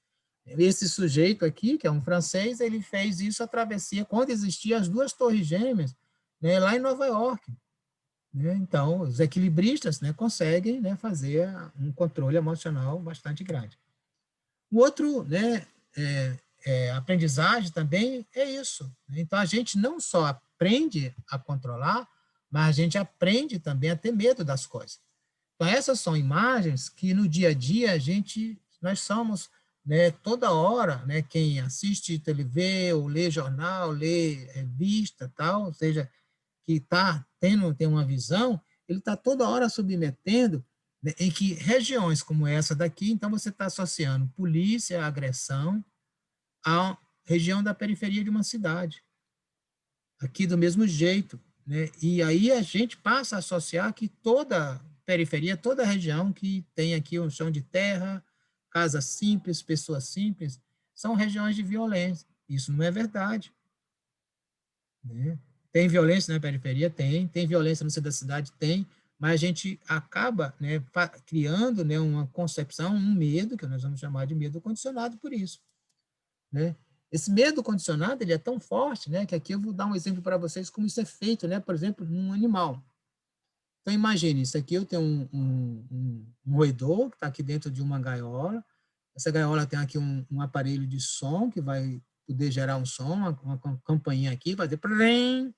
Esse sujeito aqui, que é um francês, ele fez isso a travessia, quando existiam as 2 torres gêmeas, né, lá em Nova York. Né? Então, os equilibristas, né, conseguem, né, fazer um controle emocional bastante grande. O outro, né, aprendizagem também é isso. Né? Então, a gente não só aprende a controlar, mas a gente aprende também a ter medo das coisas. Então, essas são imagens que no dia a dia nós somos, né, toda hora, né, quem assiste TV, ou lê jornal, lê revista, tal, ou seja, que tem uma visão, ele está toda hora submetendo, né, em que regiões como essa daqui, então você está associando polícia, agressão, à região da periferia de uma cidade. Aqui do mesmo jeito, né? E aí a gente passa a associar que toda periferia, toda região que tem aqui um chão de terra, casa simples, pessoas simples, são regiões de violência. Isso não é verdade. Né? Tem violência na periferia? Tem violência no centro da cidade? Tem, mas a gente acaba, né, criando, né, uma concepção, um medo, que nós vamos chamar de medo condicionado por isso. Né? Esse medo condicionado, ele é tão forte, né, que aqui eu vou dar um exemplo para vocês como isso é feito, né, por exemplo, num animal. Então, imagine, isso aqui eu tenho um roedor que está aqui dentro de uma gaiola. Essa gaiola tem aqui um aparelho de som que vai poder gerar um som, uma campainha aqui, vai fazer prém.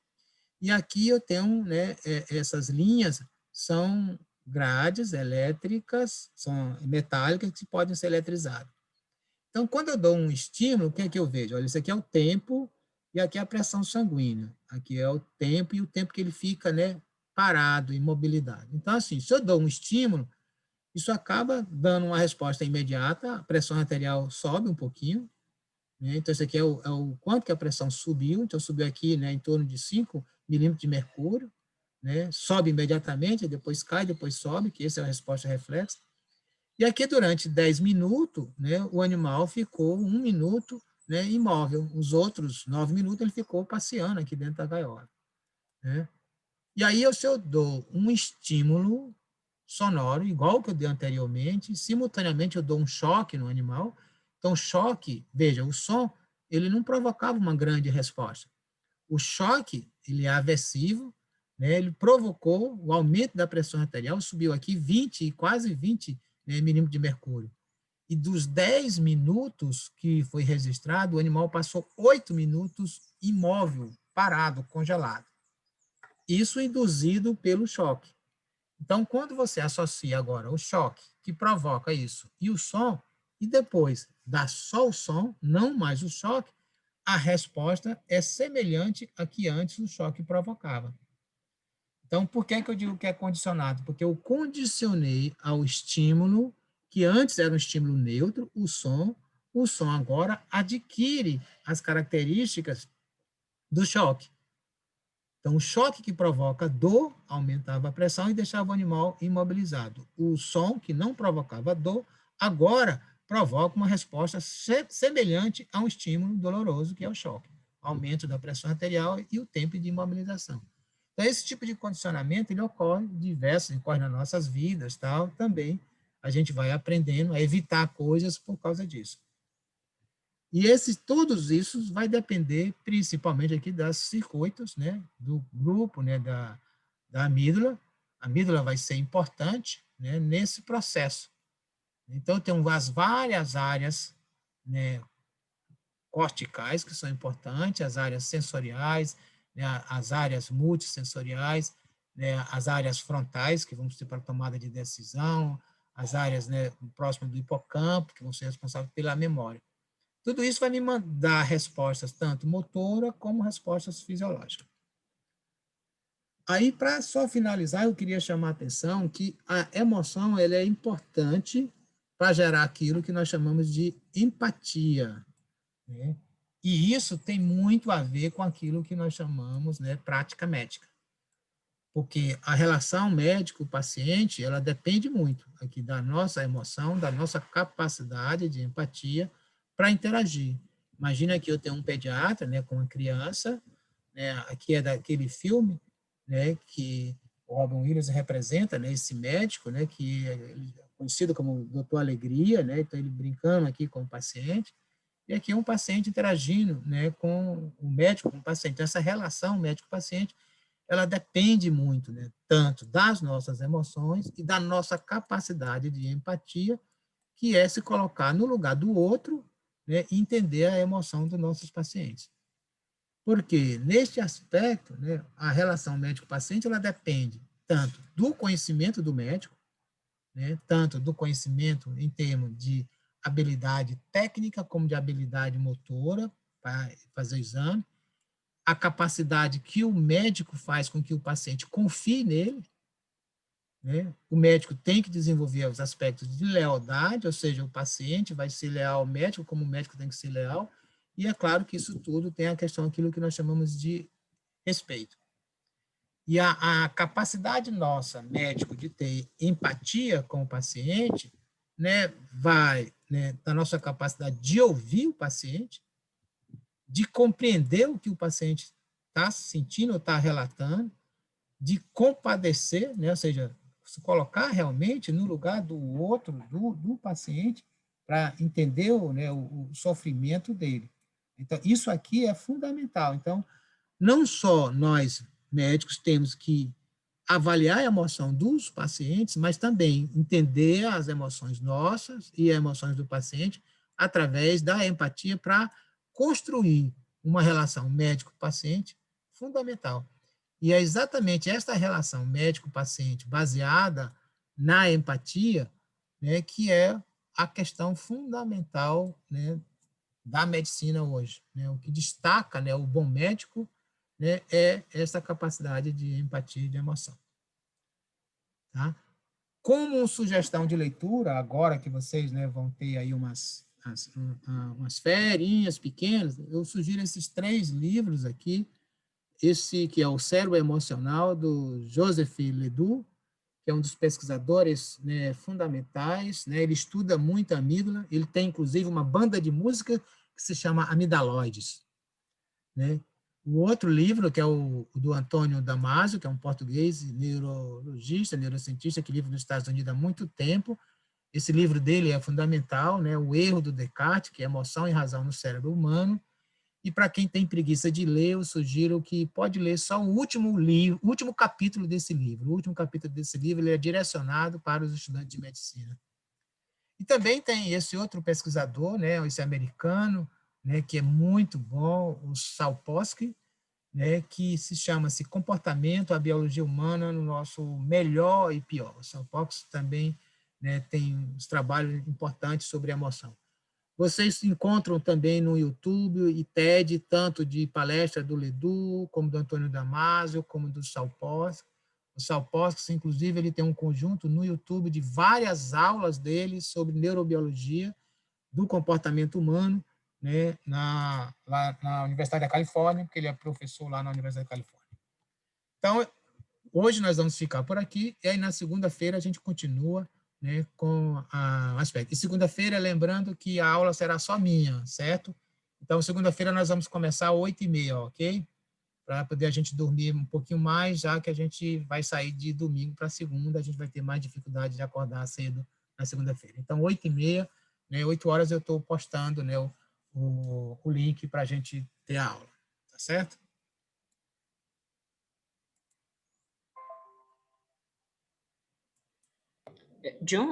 E aqui eu tenho, né, essas linhas são grades elétricas, são metálicas que podem ser eletrizadas. Então, quando eu dou um estímulo, o que é que eu vejo? Olha, isso aqui é o tempo e aqui é a pressão sanguínea. Aqui é o tempo e o tempo que ele fica, né, parado, imobilidade. Então, assim, se eu dou um estímulo, isso acaba dando uma resposta imediata, a pressão arterial sobe um pouquinho, né? Então, isso aqui é o quanto que a pressão subiu, então subiu aqui, né, em torno de 5 milímetros de mercúrio, né? Sobe imediatamente, depois cai, depois sobe, que essa é a resposta reflexa. E aqui, durante 10 minutos, né, o animal ficou 1 minuto, né, imóvel. Os outros 9 minutos ele ficou passeando aqui dentro da gaiola. Né? E aí, se eu dou um estímulo sonoro, igual que eu dei anteriormente, simultaneamente eu dou um choque no animal. Então, choque, veja, o som, ele não provocava uma grande resposta. O choque, ele é aversivo, né, ele provocou o aumento da pressão arterial, subiu aqui 20, quase 20, né, milímetros de mercúrio. E dos 10 minutos que foi registrado, o animal passou 8 minutos imóvel, parado, congelado. Isso induzido pelo choque. Então, quando você associa agora o choque que provoca isso e o som, e depois dá só o som, não mais o choque, a resposta é semelhante a que antes o choque provocava. Então, por que eu digo que é condicionado? Porque eu condicionei ao estímulo, que antes era um estímulo neutro, o som agora adquire as características do choque. Então, o choque que provoca dor aumentava a pressão e deixava o animal imobilizado. O som, que não provocava dor, agora provoca uma resposta semelhante a um estímulo doloroso, que é o choque. Aumento da pressão arterial e o tempo de imobilização. Então, esse tipo de condicionamento, ele ocorre nas nossas vidas, tal. Também a gente vai aprendendo a evitar coisas por causa disso. E todos isso vai depender principalmente aqui das circuitos, né, do grupo, né, da amígdala, A amígdala vai ser importante, né, nesse processo. Então, tem as várias áreas, né, corticais, que são importantes, as áreas sensoriais, né, as áreas multissensoriais, né, as áreas frontais, que vão ser para tomada de decisão, as áreas, né, próximas do hipocampo, que vão ser responsáveis pela memória. Tudo isso vai me mandar respostas, tanto motora como respostas fisiológicas. Aí, para só finalizar, eu queria chamar a atenção que a emoção ela é importante para gerar aquilo que nós chamamos de empatia, né? E isso tem muito a ver com aquilo que nós chamamos, né, prática médica. Porque a relação médico-paciente, ela depende muito aqui da nossa emoção, da nossa capacidade de empatia para interagir. Imagina que eu tenho um pediatra, né, com uma criança, né, aqui é daquele filme, né, que o Robin Williams representa, né, esse médico, né, que é conhecido como Doutor Alegria, né, então ele brincando aqui com o paciente, e aqui é um paciente interagindo, né, com o médico, com o paciente. Então, essa relação médico-paciente, ela depende muito, né, tanto das nossas emoções e da nossa capacidade de empatia, que é se colocar no lugar do outro, né, e entender a emoção dos nossos pacientes. Porque, neste aspecto, né, a relação médico-paciente, ela depende tanto do conhecimento do médico, né, tanto do conhecimento em termos de habilidade técnica, como de habilidade motora, para fazer o exame, a capacidade que o médico faz com que o paciente confie nele, né? O médico tem que desenvolver os aspectos de lealdade, ou seja, o paciente vai ser leal ao médico, como o médico tem que ser leal, e é claro que isso tudo tem a questão, aquilo que nós chamamos de respeito. E a capacidade nossa, médico, de ter empatia com o paciente, né, vai, né, da nossa capacidade de ouvir o paciente, de compreender o que o paciente está sentindo ou está relatando, de compadecer, né, ou seja, se colocar realmente no lugar do outro, do paciente, para entender o sofrimento dele. Então, isso aqui é fundamental. Então, não só nós, médicos, temos que avaliar a emoção dos pacientes, mas também entender as emoções nossas e as emoções do paciente através da empatia para construir uma relação médico-paciente fundamental. E é exatamente esta relação médico-paciente baseada na empatia, né, que é a questão fundamental, né, da medicina hoje, né? O que destaca, né, o bom médico, né, é essa capacidade de empatia e de emoção. Tá? Como sugestão de leitura, agora que vocês, né, vão ter aí umas ferinhas pequenas, eu sugiro esses 3 livros aqui. Esse que é o Cérebro Emocional, do Joseph Ledoux, que é um dos pesquisadores, né, fundamentais, né, ele estuda muito a amígdala, ele tem, inclusive, uma banda de música que se chama Amidaloides, né? O outro livro, que é o do Antônio Damasio, que é um português, neurologista, neurocientista, que vive nos Estados Unidos há muito tempo. Esse livro dele é fundamental, né, O Erro do Descartes, que é Emoção e Razão no Cérebro Humano. E para quem tem preguiça de ler, eu sugiro que pode ler só o último capítulo desse livro. O último capítulo desse livro ele é direcionado para os estudantes de medicina. E também tem esse outro pesquisador, né, esse americano, né, que é muito bom, o Sapolsky, né, que se chama-se Comportamento, a Biologia Humana no Nosso Melhor e Pior. O Sapolsky também, né, tem uns trabalhos importantes sobre emoção. Vocês encontram também no YouTube e TED, tanto de palestra do Ledoux, como do Antônio Damasio, como do Sapolsky. O Sapolsky, inclusive, ele tem um conjunto no YouTube de várias aulas dele sobre neurobiologia do comportamento humano, né, lá na Universidade da Califórnia, porque ele é professor lá na Universidade da Califórnia. Então, hoje nós vamos ficar por aqui, e aí na segunda-feira a gente continua, né, com o aspecto. E segunda-feira, lembrando que a aula será só minha, certo? Então, segunda-feira nós vamos começar às 8h30, ok? Para poder a gente dormir um pouquinho mais, já que a gente vai sair de domingo para segunda, a gente vai ter mais dificuldade de acordar cedo na segunda-feira. Então, 8h30, né, 8 horas eu estou postando, né, o link para a gente ter a aula, tá certo? John?